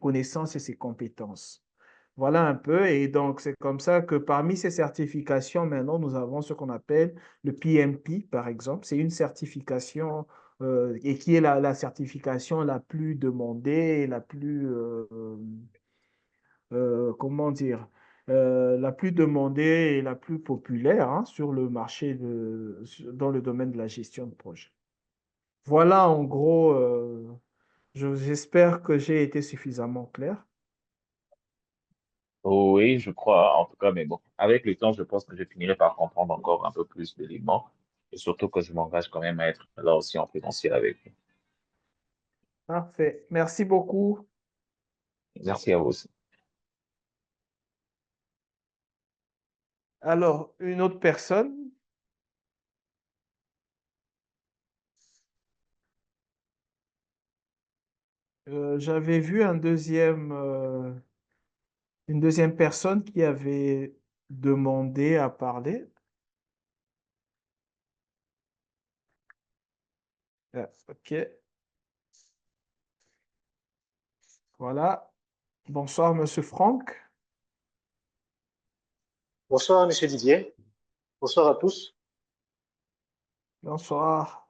connaissances et ces compétences. Voilà un peu. Et donc, c'est comme ça que parmi ces certifications, maintenant, nous avons ce qu'on appelle le PMP, par exemple. C'est une certification et qui est la certification la plus demandée, comment dire, la plus demandée et la plus populaire hein, sur le marché dans le domaine de la gestion de projet. Voilà en gros, j'espère que j'ai été suffisamment clair. Oh oui, je crois, en tout cas, mais bon, avec le temps, je pense que je finirai par comprendre encore un peu plus d'éléments et surtout que je m'engage quand même à être là aussi en présentiel avec vous. Parfait. Merci beaucoup. Merci à vous aussi. Alors, une autre personne, j'avais vu une deuxième personne qui avait demandé à parler. Ah, ok, voilà. Bonsoir, Monsieur Franck. Bonsoir, Monsieur Didier. Bonsoir à tous. Bonsoir.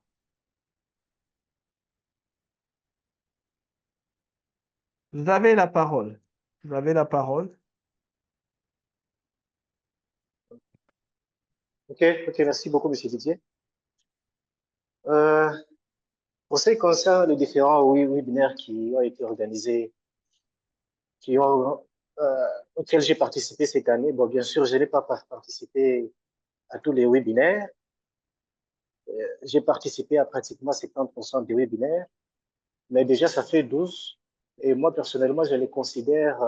Vous avez la parole. Vous avez la parole. Ok, merci beaucoup, Monsieur Didier. Euh, pour ce qui concerne les différents webinaires qui ont été organisés, qui ont, auxquels j'ai participé cette année, bon, bien sûr, je n'ai pas participé à tous les webinaires. J'ai participé à pratiquement 70% des webinaires, mais déjà, ça fait 12. Et moi, personnellement, je les considère,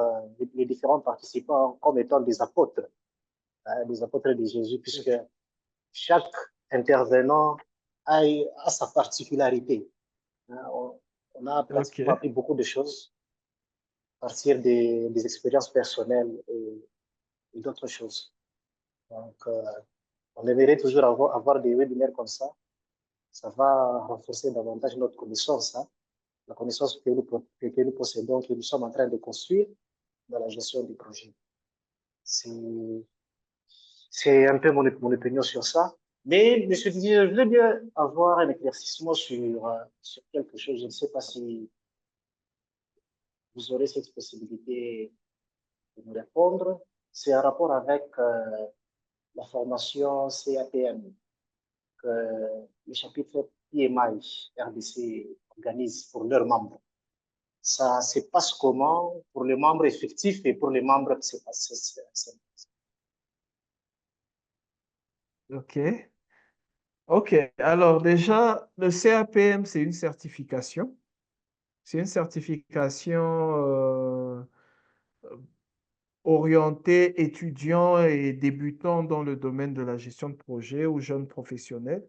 les différents participants, comme étant des apôtres, hein, des apôtres de Jésus, puisque chaque intervenant a sa particularité. On a Ok. pratiquement appris beaucoup de choses à partir des expériences personnelles et d'autres choses. Donc, On aimerait toujours avoir des webinaires comme ça. Ça va renforcer davantage notre connaissance, hein, la connaissance que nous possédons, que nous sommes en train de construire dans la gestion du projet. C'est un peu mon opinion sur ça. Mais, Monsieur Didier, je voulais bien avoir un éclaircissement sur quelque chose. Je ne sais pas si vous aurez cette possibilité de nous répondre. C'est en rapport avec la formation CAPM que le chapitre PMI RDC organise pour leurs membres. Ça se passe comment pour les membres effectifs et pour les membres c'est OK. OK. Alors déjà, le CAPM, c'est une certification. C'est une certification orientée étudiants et débutants dans le domaine de la gestion de projet ou jeunes professionnels.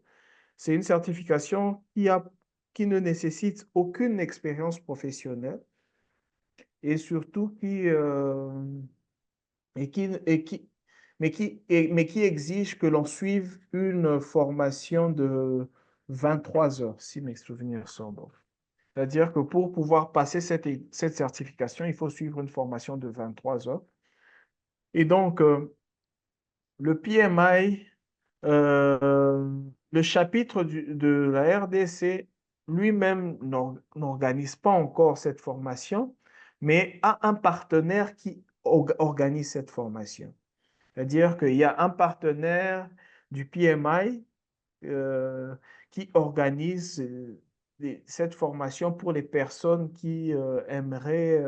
C'est une certification qui ne nécessite aucune expérience professionnelle et surtout mais qui exige que l'on suive une formation de 23 heures, si mes souvenirs sont bons. C'est-à-dire que pour pouvoir passer cette certification, il faut suivre une formation de 23 heures. Et donc, le PMI, le chapitre de la RDC lui-même n'organise pas encore cette formation, mais a un partenaire qui organise cette formation. C'est-à-dire qu'il y a un partenaire du PMI qui organise cette formation pour les personnes qui aimeraient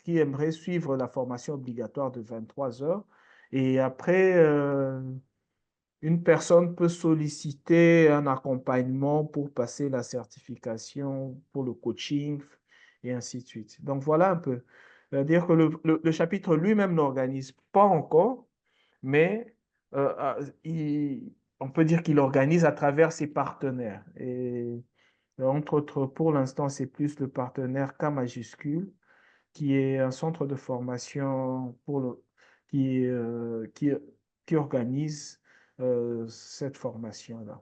qui aimeraient suivre la formation obligatoire de 23 heures. Et après, une personne peut solliciter un accompagnement pour passer la certification, pour le coaching, et ainsi de suite. Donc voilà un peu. C'est-à-dire que le chapitre lui-même n'organise pas encore, mais on peut dire qu'il organise à travers ses partenaires. Et entre autres, pour l'instant, c'est plus le partenaire K majuscule, qui est un centre de formation qui, euh, qui, qui organise cette formation-là.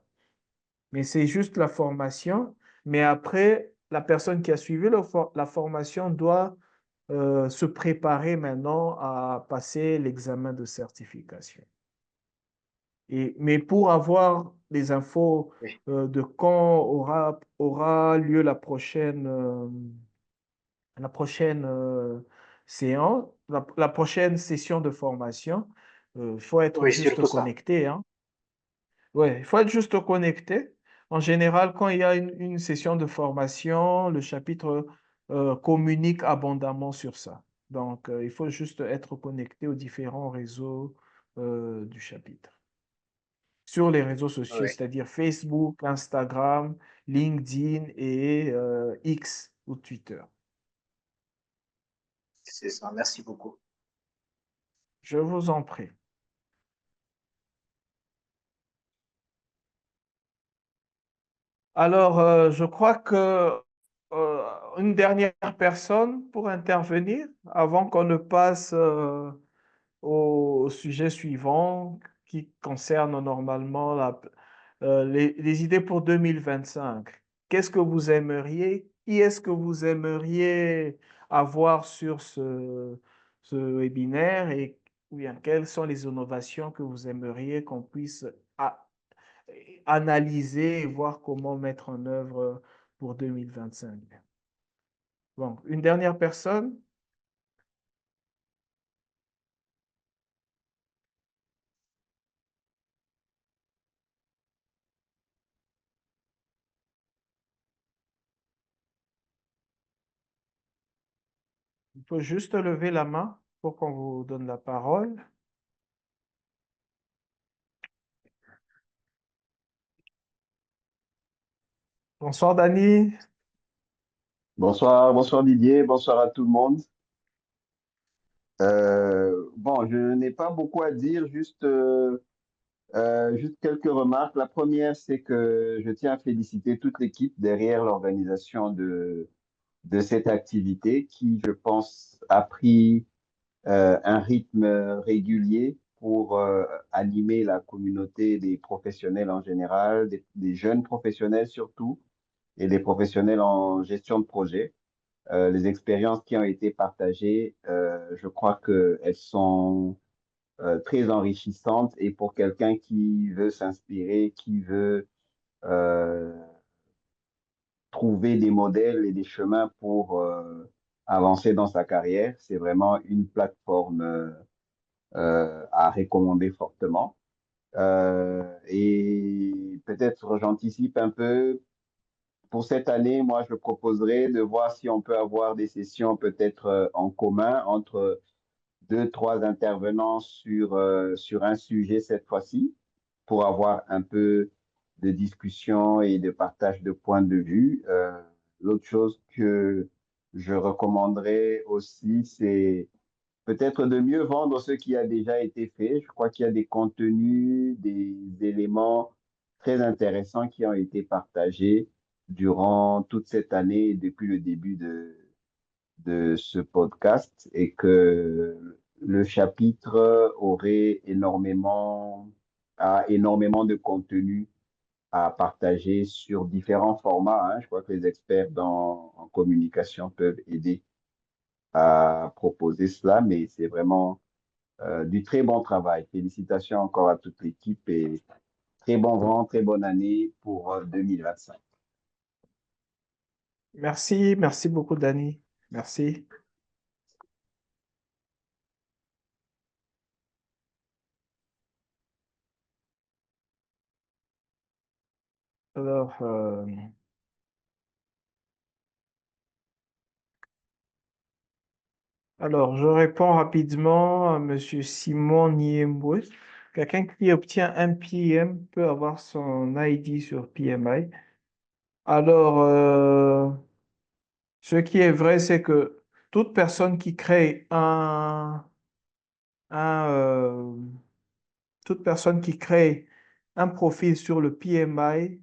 Mais c'est juste la formation, mais après, la personne qui a suivi la formation doit se préparer maintenant à passer l'examen de certification. Mais pour avoir les infos oui. de quand aura lieu la prochaine séance, la prochaine session de formation, il faut être Oui, juste surtout ça. connecté, hein. Ouais, il faut être juste connecté. En général, quand il y a une session de formation, le chapitre communique abondamment sur ça. Donc, il faut juste être connecté aux différents réseaux du chapitre. Sur les réseaux sociaux, Oui, c'est-à-dire Facebook, Instagram, LinkedIn et X ou Twitter. c'est ça. Merci beaucoup. Je vous en prie. Alors, je crois que une dernière personne pour intervenir avant qu'on ne passe au sujet suivant qui concerne normalement les idées pour 2025. Qu'est-ce que vous aimeriez? Qui est-ce que vous aimeriez avoir sur ce webinaire et ou bien, quelles sont les innovations que vous aimeriez qu'on puisse analyser et voir comment mettre en œuvre pour 2025? Bon, une dernière personne? Il faut juste lever la main pour qu'on vous donne la parole. Bonsoir, Dani. Bonsoir, bonsoir Didier, bonsoir à tout le monde. Bon, je n'ai pas beaucoup à dire, juste quelques remarques. La première, c'est que je tiens à féliciter toute l'équipe derrière l'organisation de cette activité qui, je pense, a pris un rythme régulier pour animer la communauté des professionnels en général, des jeunes professionnels surtout, et des professionnels en gestion de projet. Les expériences qui ont été partagées, je crois qu'elles sont très enrichissantes et pour quelqu'un qui veut s'inspirer, qui veut euh, trouver des modèles et des chemins pour avancer dans sa carrière, c'est vraiment une plateforme à recommander fortement. Et peut-être j'anticipe un peu. Pour cette année, moi, je proposerais de voir si on peut avoir des sessions peut-être en commun entre deux, trois intervenants sur un sujet cette fois-ci, pour avoir un peu de discussion et de partage de points de vue. L'autre chose que je recommanderais aussi, c'est peut-être de mieux vendre ce qui a déjà été fait. Je crois qu'il y a des contenus, des éléments très intéressants qui ont été partagés durant toute cette année, depuis le début de ce podcast, et que le chapitre a énormément de contenu à partager sur différents formats, hein. Je crois que les experts en communication peuvent aider à proposer cela, mais c'est vraiment du très bon travail. Félicitations encore à toute l'équipe et très bon vent, très bonne année pour 2025. Merci, merci beaucoup, Dani. Merci. Alors, je réponds rapidement à Monsieur Simon Niemboué. Quelqu'un qui obtient un PM peut avoir son ID sur PMI. Alors, ce qui est vrai, c'est que toute personne qui crée un, euh, toute personne qui crée un profil sur le PMI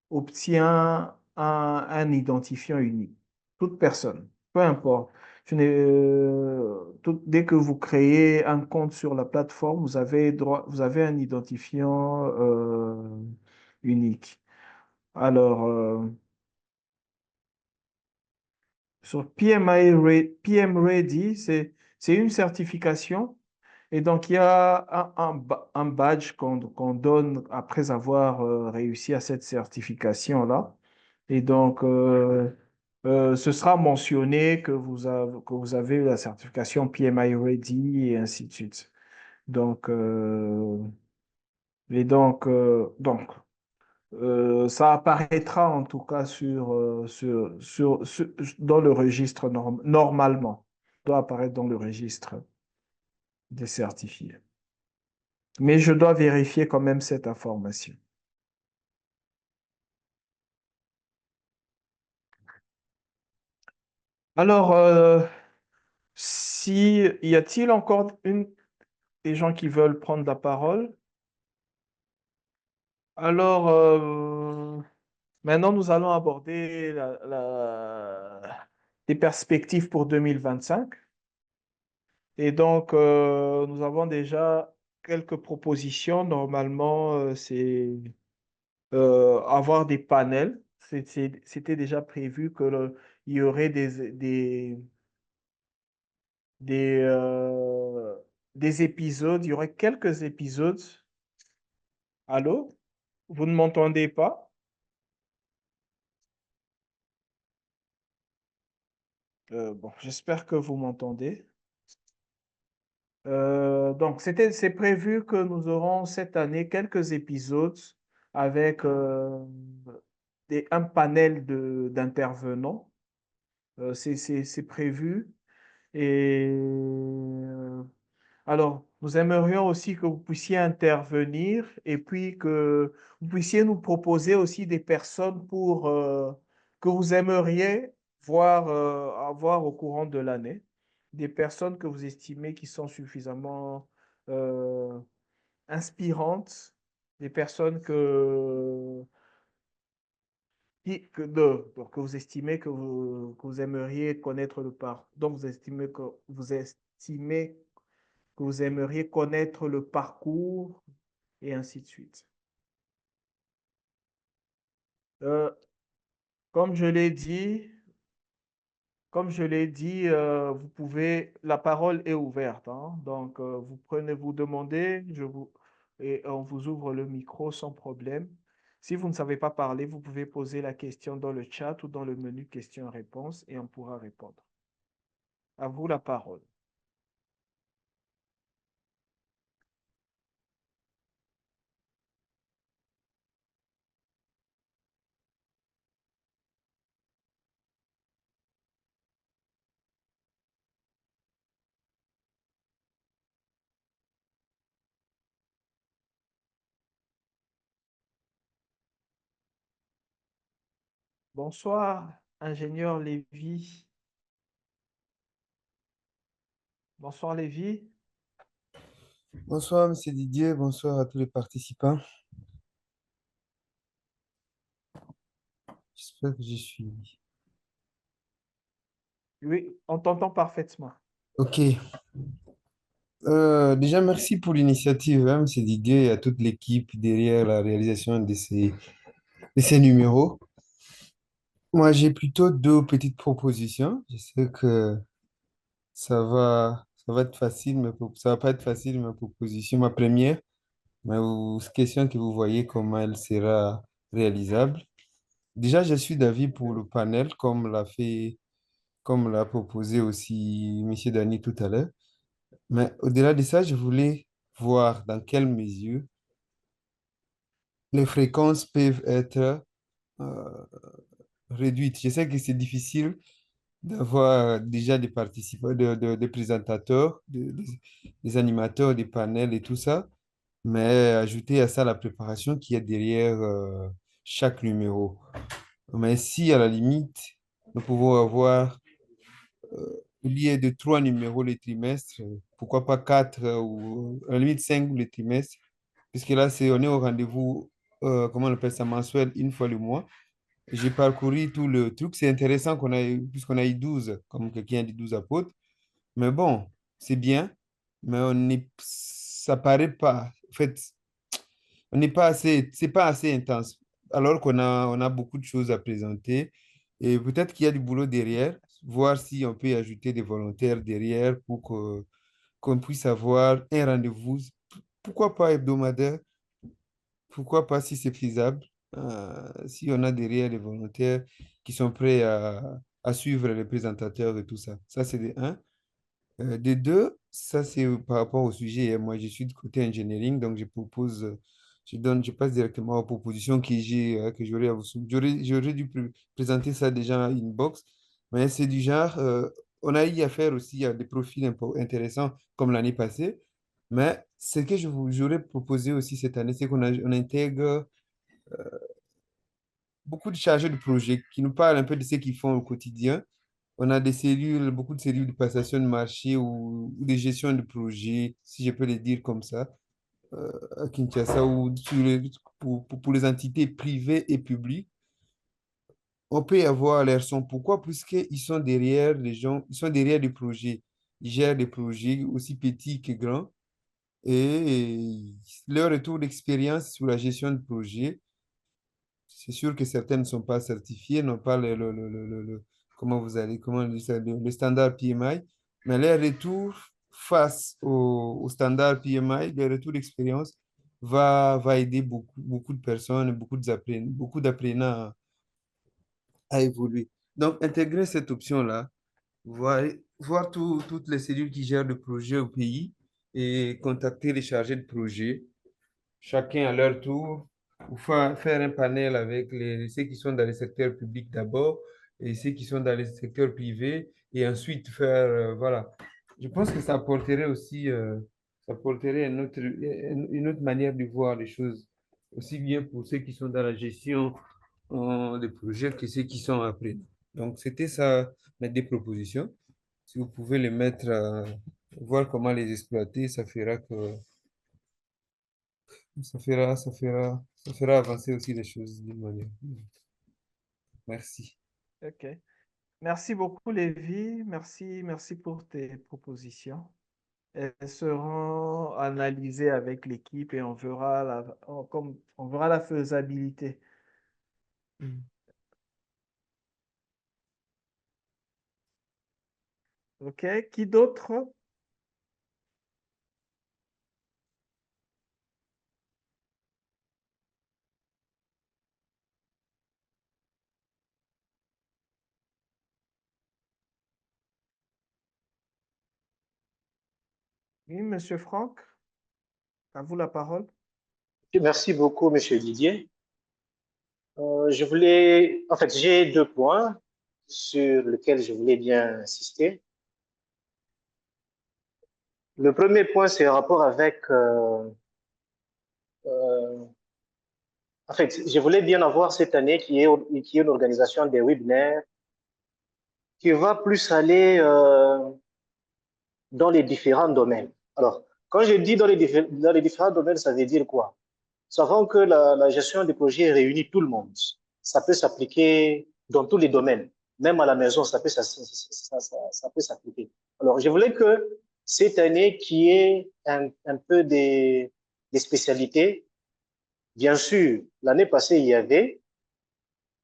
obtient un identifiant unique. Toute personne, peu importe. Dès que vous créez un compte sur la plateforme, vous avez un identifiant unique. Alors, sur PM Ready, c'est une certification. Et donc, il y a un badge qu'on donne après avoir réussi à cette certification-là. Et donc, ce sera mentionné que vous avez eu la certification PMI Ready et ainsi de suite. Donc, ça apparaîtra en tout cas dans le registre normalement. Ça doit apparaître dans le registre des certifiés. Mais je dois vérifier quand même cette information. Alors, y a-t-il encore des gens qui veulent prendre la parole? Alors, maintenant, nous allons aborder les perspectives pour 2025. Et donc, nous avons déjà quelques propositions. Normalement, c'est avoir des panels. C'était déjà prévu il y aurait des, euh, des épisodes, il y aurait quelques épisodes. Allô? Vous ne m'entendez pas? Bon, j'espère que vous m'entendez. Donc, c'est prévu que nous aurons cette année quelques épisodes avec un panel d'intervenants. C'est prévu. Et alors, nous aimerions aussi que vous puissiez intervenir et puis que vous puissiez nous proposer aussi des personnes que vous aimeriez avoir au courant de l'année, des personnes que vous estimez qui sont suffisamment euh, inspirantes, des personnes que vous estimez que vous aimeriez connaître dont vous estimez que vous estimez que vous aimeriez connaître le parcours et ainsi de suite. Euh, comme je l'ai dit, vous pouvez, la parole est ouverte, hein. Donc, vous demandez, et on vous ouvre le micro sans problème. Si vous ne savez pas parler, vous pouvez poser la question dans le chat ou dans le menu questions-réponses et on pourra répondre. À vous la parole. Bonsoir, ingénieur Lévy. Bonsoir, Lévy. Bonsoir, Monsieur Didier. Bonsoir à tous les participants. J'espère que je suis. Oui, on t'entend parfaitement. OK. Déjà, merci pour l'initiative, hein, Monsieur Didier, et à toute l'équipe derrière la réalisation de ces numéros. Moi, j'ai plutôt deux petites propositions. Je sais que ça va être facile, mais ça va pas être facile, ma proposition. Ma première, mais question que vous voyez comment elle sera réalisable. Déjà, je suis d'avis pour le panel, comme l'a proposé aussi M. Dany tout à l'heure. Mais au-delà de ça, je voulais voir dans quelle mesure les fréquences peuvent être euh, réduites. Je sais que c'est difficile d'avoir déjà des participants, des présentateurs, des animateurs, des panels et tout ça, mais ajouter à ça la préparation qui est derrière chaque numéro. Mais si, à la limite, nous pouvons avoir au lieu de trois numéros le trimestre, pourquoi pas quatre ou à la limite cinq le trimestre, puisque là, on est au rendez-vous, comment on appelle ça, mensuel, une fois le mois. J'ai parcouru tout le truc. C'est intéressant puisqu'on a eu 12 comme quelqu'un a dit 12 apôtres. Mais bon, c'est bien, mais ça paraît pas. En fait, on n'est pas assez, c'est pas assez intense. Alors on a beaucoup de choses à présenter. Et peut-être qu'il y a du boulot derrière, voir si on peut ajouter des volontaires derrière pour qu'on puisse avoir un rendez-vous, pourquoi pas hebdomadaire, pourquoi pas si c'est faisable, si on a derrière des volontaires qui sont prêts à suivre les présentateurs et tout ça. Ça, c'est de un. De deux, ça c'est par rapport au sujet, hein. Moi, je suis de côté engineering, donc je propose, je passe directement aux propositions que j'aurais à vous soumettre. J'aurais dû présenter ça déjà en inbox, mais c'est du genre, on a eu affaire aussi à des profils intéressants comme l'année passée, mais ce que j'aurais proposé aussi cette année, c'est on intègre beaucoup de chargés de projet qui nous parlent un peu de ce qu'ils font au quotidien. On a des cellules, beaucoup de cellules de passation de marché ou de gestion de projet, si je peux le dire comme ça, à Kinshasa ou pour les entités privées et publiques. On peut y avoir leur son. Pourquoi? Puisqu'ils sont derrière les gens, ils sont derrière des projets. Ils gèrent des projets aussi petits que grands. Et leur retour d'expérience sur la gestion de projet, c'est sûr que certaines ne sont pas certifiées, n'ont pas comment on dit ça, le standard PMI, mais les retours face au standard PMI, les retours d'expérience va aider beaucoup de personnes, beaucoup d'apprenants à évoluer. Donc, intégrer cette option-là, voir toutes les cellules qui gèrent le projet au pays et contacter les chargés de projet chacun à leur tour, ou faire un panel avec ceux qui sont dans le secteur public d'abord et ceux qui sont dans le secteur privé, et ensuite faire, voilà. Je pense que ça apporterait aussi, ça apporterait une autre manière de voir les choses, aussi bien pour ceux qui sont dans la gestion des projets que ceux qui sont après. Donc, c'était ça, mes deux propositions. Si vous pouvez les mettre, voir comment les exploiter, ça fera que ça fera avancer aussi les choses d'une manière. Merci. OK. Merci beaucoup, Lévi. Merci pour tes propositions. Elles seront analysées avec l'équipe et on verra la faisabilité. OK? Qui d'autre? Oui, Monsieur Franck, à vous la parole. Merci beaucoup, Monsieur Didier. J'ai 2 points sur lesquels je voulais bien insister. Le premier point, c'est en rapport avec, je voulais bien avoir cette année qui est une organisation des webinaires qui va plus aller dans les différents domaines. Alors, quand je dis dans les différents domaines, ça veut dire quoi? Savons que la gestion des projets réunit tout le monde. Ça peut s'appliquer dans tous les domaines. Même à la maison, ça peut s'appliquer. Alors, je voulais que cette année, qui est un peu des spécialités, bien sûr, l'année passée, il y avait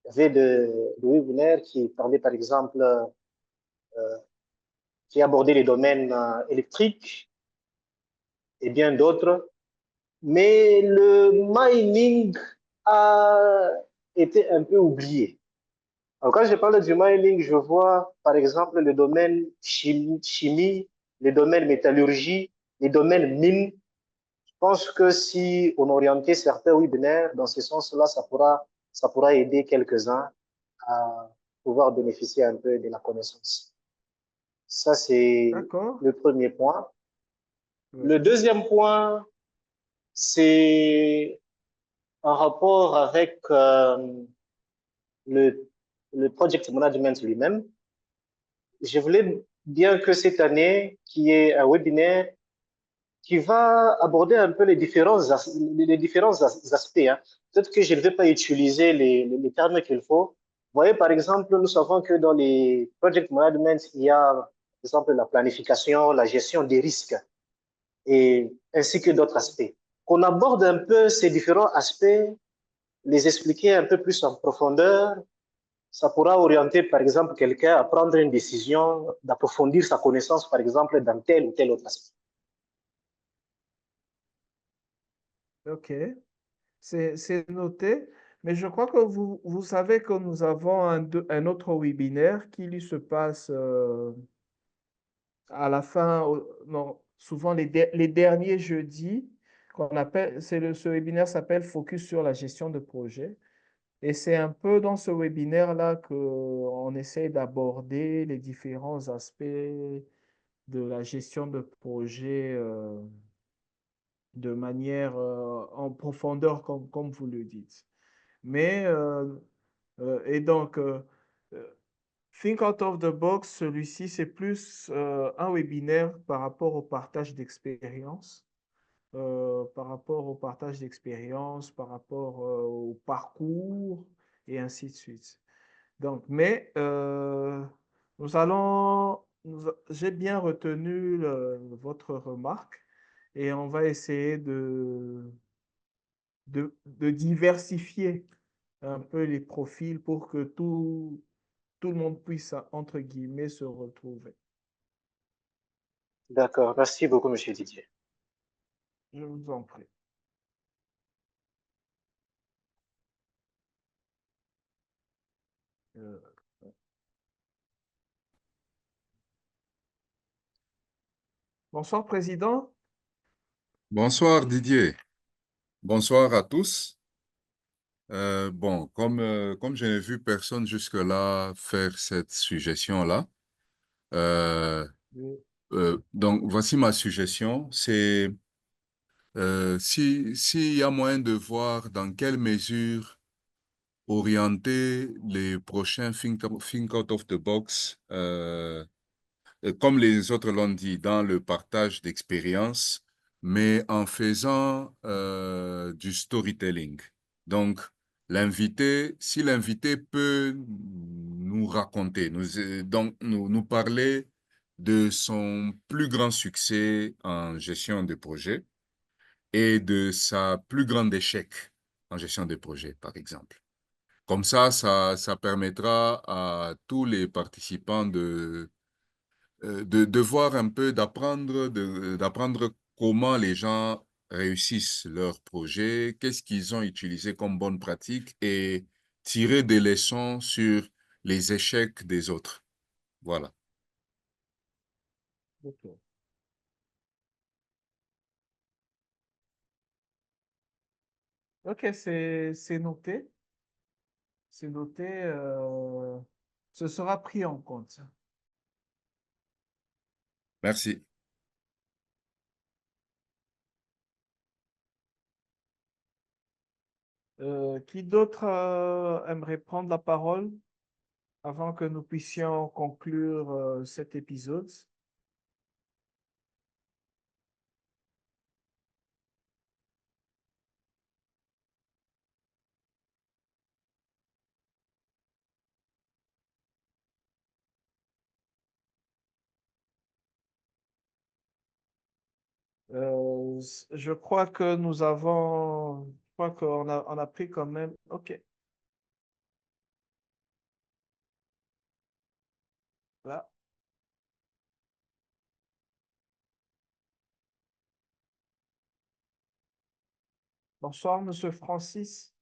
de webinaires qui parlaient, par exemple, qui abordaient les domaines électriques et bien d'autres. Mais le mining a été un peu oublié. Alors, quand je parle du mining, je vois par exemple le domaine chimie, le domaine métallurgie, les domaines mines. Je pense que si on orientait certains webinaires dans ce sens-là, ça pourra aider quelques-uns à pouvoir bénéficier un peu de la connaissance. Ça, c'est D'accord. le premier point. Oui. Le deuxième point, c'est en rapport avec le, le project management lui-même. Je voulais bien que cette année, qui est un webinaire qui va aborder un peu les différents aspects. Hein. Peut-être que je ne vais pas utiliser les termes qu'il faut. Vous voyez, par exemple, nous savons que dans les project management, il y a, par exemple, la planification, la gestion des risques, et ainsi que d'autres aspects. Qu'on aborde un peu ces différents aspects, les expliquer un peu plus en profondeur, ça pourra orienter, par exemple, quelqu'un à prendre une décision, d'approfondir sa connaissance, par exemple, dans tel ou tel autre aspect. OK. C'est noté. Mais je crois que vous savez que nous avons un autre webinaire qui lui se passe à la fin, non, souvent les derniers jeudis, qu'on appelle, ce webinaire s'appelle Focus sur la gestion de projet. Et c'est un peu dans ce webinaire-là qu'on essaie d'aborder les différents aspects de la gestion de projet de manière en profondeur, comme vous le dites. Mais, et donc, euh, Think Out of the Box, celui-ci, c'est plus un webinaire par rapport au partage d'expérience, par rapport au parcours et ainsi de suite. Donc, mais j'ai bien retenu votre remarque et on va essayer de diversifier un peu les profils pour que tout le monde puisse, entre guillemets, se retrouver. D'accord. Merci beaucoup, Monsieur Didier. Je vous en prie. Euh, Bonsoir, Président. Bonsoir Didier, bonsoir à tous. Bon, comme je n'ai vu personne jusque-là faire cette suggestion-là, euh, Oui. donc voici ma suggestion, c'est s'il y a moyen de voir dans quelle mesure orienter les prochains think out of the box, comme les autres l'ont dit, dans le partage d'expériences, mais en faisant du storytelling. Donc, si l'invité peut nous raconter, nous parler de son plus grand succès en gestion de projet et de sa plus grande échec en gestion de projet, par exemple. Comme ça permettra à tous les participants de voir un peu, d'apprendre comment les gens réussissent leur projet, qu'est-ce qu'ils ont utilisé comme bonne pratique et tirer des leçons sur les échecs des autres. Voilà. Ok. Ok, c'est noté. C'est noté. Ce sera pris en compte. Merci. Qui d'autre aimerait prendre la parole avant que nous puissions conclure cet épisode? Je crois que je crois on a pris quand même. Ok, là. Bonsoir, Monsieur Francis.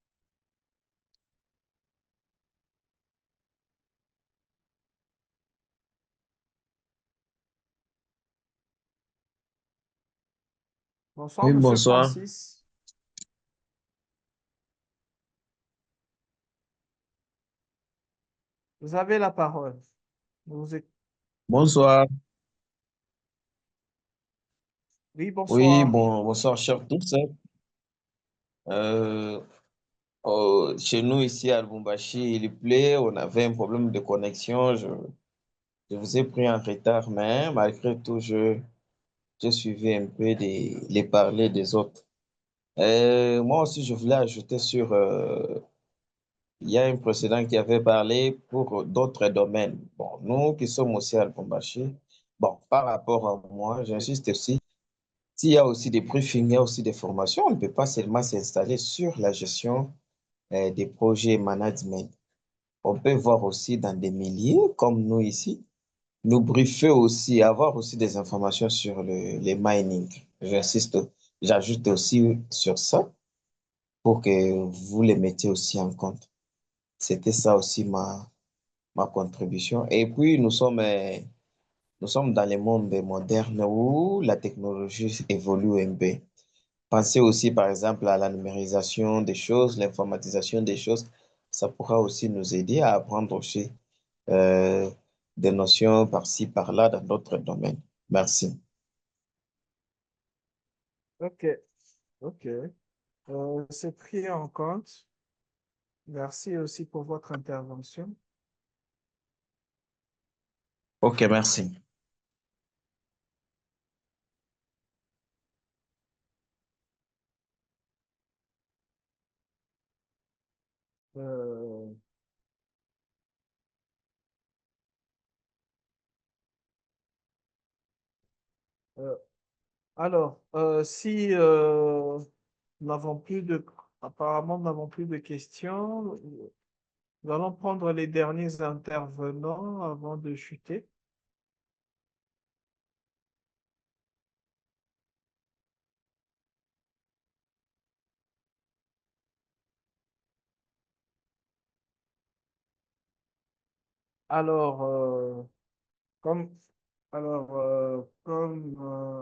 Bonsoir, Oui, Monsieur bonsoir. Francis. Vous avez la parole. Vous éc- Bonsoir. Oui, Oui, bonsoir. bonsoir, chers tous. Euh, Chez nous, ici à Lubumbashi, il pleut. On avait un problème de connexion. Je vous ai pris en retard, mais malgré tout, je suivais un peu les parler des autres. Moi aussi, je voulais ajouter il y a un précédent qui avait parlé pour d'autres domaines. Bon, nous qui sommes aussi à Lubumbashi, bon, par rapport à moi, j'insiste aussi. S'il y a aussi des briefings, il y a aussi des formations. On ne peut pas seulement s'installer sur la gestion des projets management. On peut voir aussi dans des milieux comme nous ici, nous briefer aussi, avoir aussi des informations sur les mining. J'insiste, j'ajoute aussi sur ça pour que vous les mettiez aussi en compte. C'était ça aussi ma contribution. Et puis, nous sommes dans le monde moderne où la technologie évolue un peu. Pensez aussi, par exemple, à la numérisation des choses, l'informatisation des choses. Ça pourra aussi nous aider à apprendre aussi euh, des notions par-ci, par-là dans d'autres domaines. Merci. Ok, ok. C'est pris en compte. Merci aussi pour votre intervention. OK, merci. Euh, euh, si nous n'avons plus apparemment, nous n'avons plus de questions, nous allons prendre les derniers intervenants avant de chuter. Alors, comme,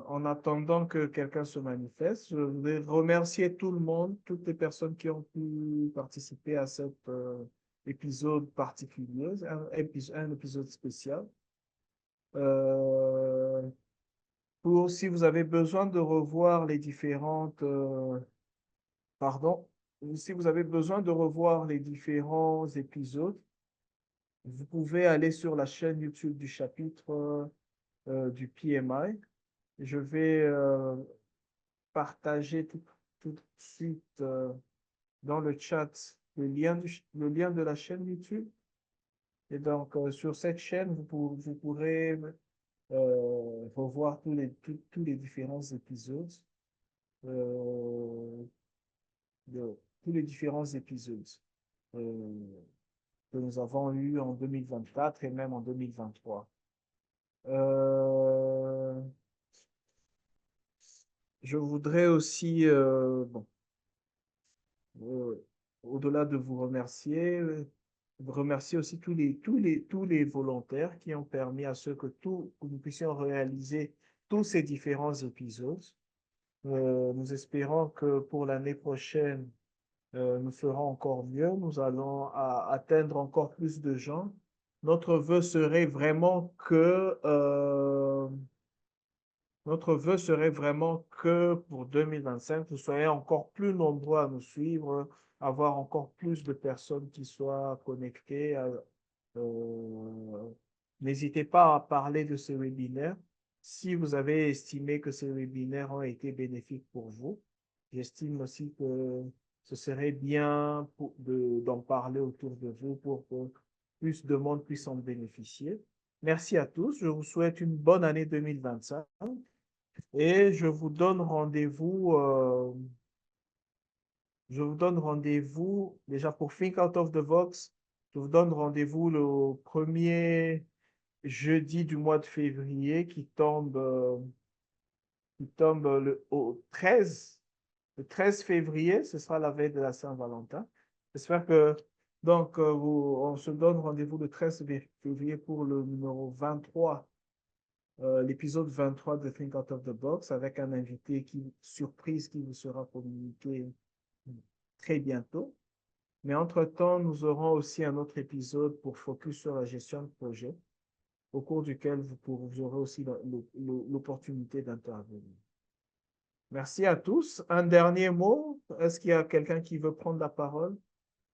en attendant que quelqu'un se manifeste, je voudrais remercier tout le monde, toutes les personnes qui ont pu participer à cet épisode particulier, un épisode spécial. Euh, si vous avez besoin de revoir les différentes, pardon, si vous avez besoin de revoir les différents épisodes, vous pouvez aller sur la chaîne YouTube du chapitre du PMI. Je vais partager tout de suite dans le chat le lien de la chaîne YouTube. Et donc, sur cette chaîne, vous pourrez revoir tous les différents épisodes, euh, tous les différents épisodes euh, que nous avons eus en 2024 et même en 2023. Je voudrais aussi, bon, euh, au-delà de vous remercier aussi tous les volontaires qui ont permis à ce que nous puissions réaliser tous ces différents épisodes. Nous espérons que pour l'année prochaine, nous ferons encore mieux. Nous allons atteindre encore plus de gens. Notre vœu serait vraiment que pour 2025, vous soyez encore plus nombreux à nous suivre, avoir encore plus de personnes qui soient connectées. N'hésitez pas à parler de ce webinaire. Si vous avez estimé que ces webinaires ont été bénéfiques pour vous, j'estime aussi que ce serait bien d'en parler autour de vous pour que plus de monde puisse en bénéficier. Merci à tous. Je vous souhaite une bonne année 2025 et je vous donne rendez-vous déjà pour Think Out of the Box. Je vous donne rendez-vous le premier jeudi du mois de février qui tombe le 13 février. Ce sera la veille de la Saint-Valentin. J'espère que, donc, on se donne rendez-vous le 13 février pour le numéro 23, l'épisode 23 de Think Out of the Box avec un invité surprise qui vous sera communiqué très bientôt. Mais entre-temps, nous aurons aussi un autre épisode pour focus sur la gestion de projet, au cours duquel vous aurez aussi l'opportunité d'intervenir. Merci à tous. Un dernier mot. Est-ce qu'il y a quelqu'un qui veut prendre la parole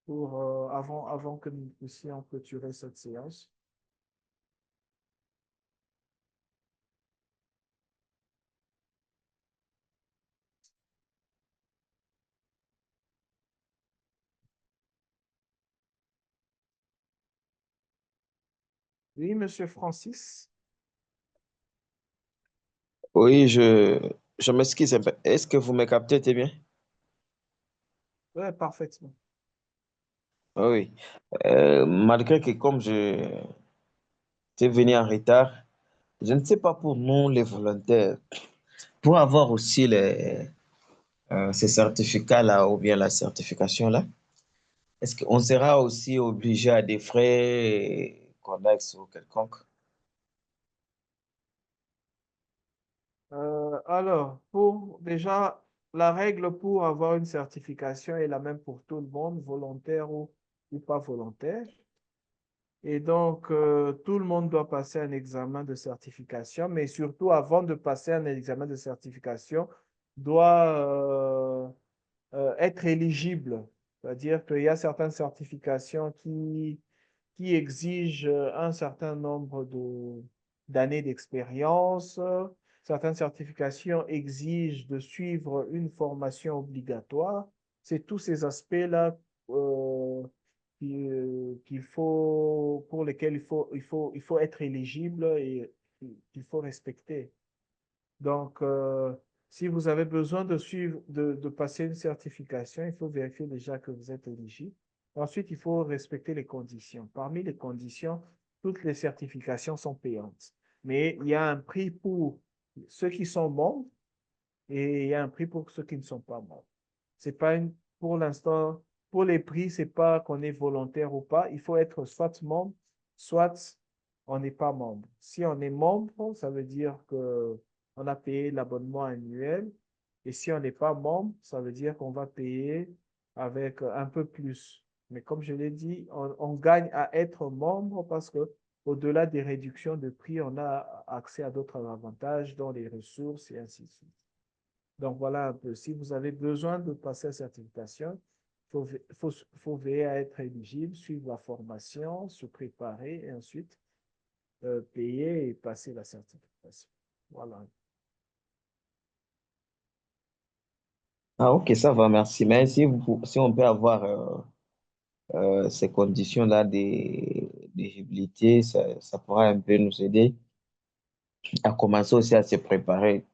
avant que nous puissions clôturer cette séance? Oui, Monsieur Francis. Oui, je m'excuse un peu. Est-ce que vous me captez très bien? Oui, parfaitement. Oui. Malgré que comme j'étais venu en retard, je ne sais pas pour nous, les volontaires, pour avoir aussi ces certificats-là ou bien la certification-là, est-ce qu'on sera aussi obligé à des frais connexes ou quelconques? Alors, déjà, la règle pour avoir une certification est la même pour tout le monde, volontaire ou pas volontaire. Et donc, tout le monde doit passer un examen de certification, mais surtout, avant de passer un examen de certification, doit être éligible. C'est-à-dire qu'il y a certaines certifications qui exigent un certain nombre d'années d'expérience. Certaines certifications exigent de suivre une formation obligatoire. C'est tous ces aspects-là pour lesquels il faut être éligible et qu'il faut respecter. Donc, si vous avez besoin de passer une certification, il faut vérifier déjà que vous êtes éligible. Ensuite, il faut respecter les conditions. Parmi les conditions, toutes les certifications sont payantes. Mais il y a un prix pour ceux qui sont membres et il y a un prix pour ceux qui ne sont pas membres. C'est pas pour l'instant, pour les prix, c'est pas qu'on est volontaire ou pas. Il faut être soit membre, soit on n'est pas membre. Si on est membre, ça veut dire que on a payé l'abonnement annuel. Et si on n'est pas membre, ça veut dire qu'on va payer avec un peu plus. Mais comme je l'ai dit, on gagne à être membre parce que au-delà des réductions de prix, on a accès à d'autres avantages, dont les ressources et ainsi de suite. Donc voilà un peu. Si vous avez besoin de passer la certification, faut veiller à être éligible, suivre la formation, se préparer et ensuite payer et passer la certification. Voilà. Ah, ok, ça va, merci. Mais si on peut avoir ces conditions-là d'éligibilité, ça pourra un peu nous aider à commencer aussi à se préparer.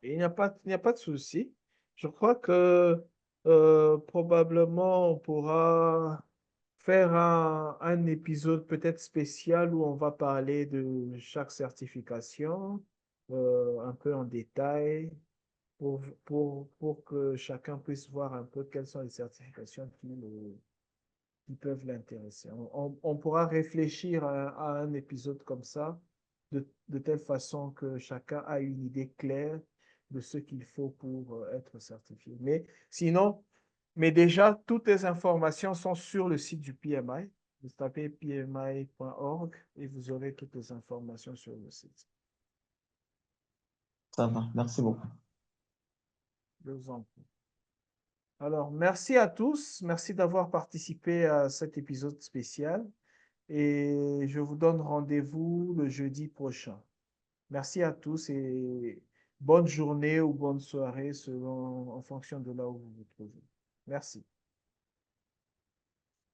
Il n'y a pas de souci. Je crois que probablement on pourra faire un épisode peut-être spécial où on va parler de chaque certification un peu en détail pour que chacun puisse voir un peu quelles sont les certifications qui peuvent l'intéresser. On pourra réfléchir à un épisode comme ça, de telle façon que chacun a une idée claire de ce qu'il faut pour être certifié. Mais sinon, mais déjà, toutes les informations sont sur le site du PMI. Vous tapez pmi.org et vous aurez toutes les informations sur le site. Ça va, merci beaucoup. Je vous en prie. Alors, merci à tous. Merci d'avoir participé à cet épisode spécial. Et je vous donne rendez-vous le jeudi prochain. Merci à tous et bonne journée ou bonne soirée selon, en fonction de là où vous vous trouvez. Merci.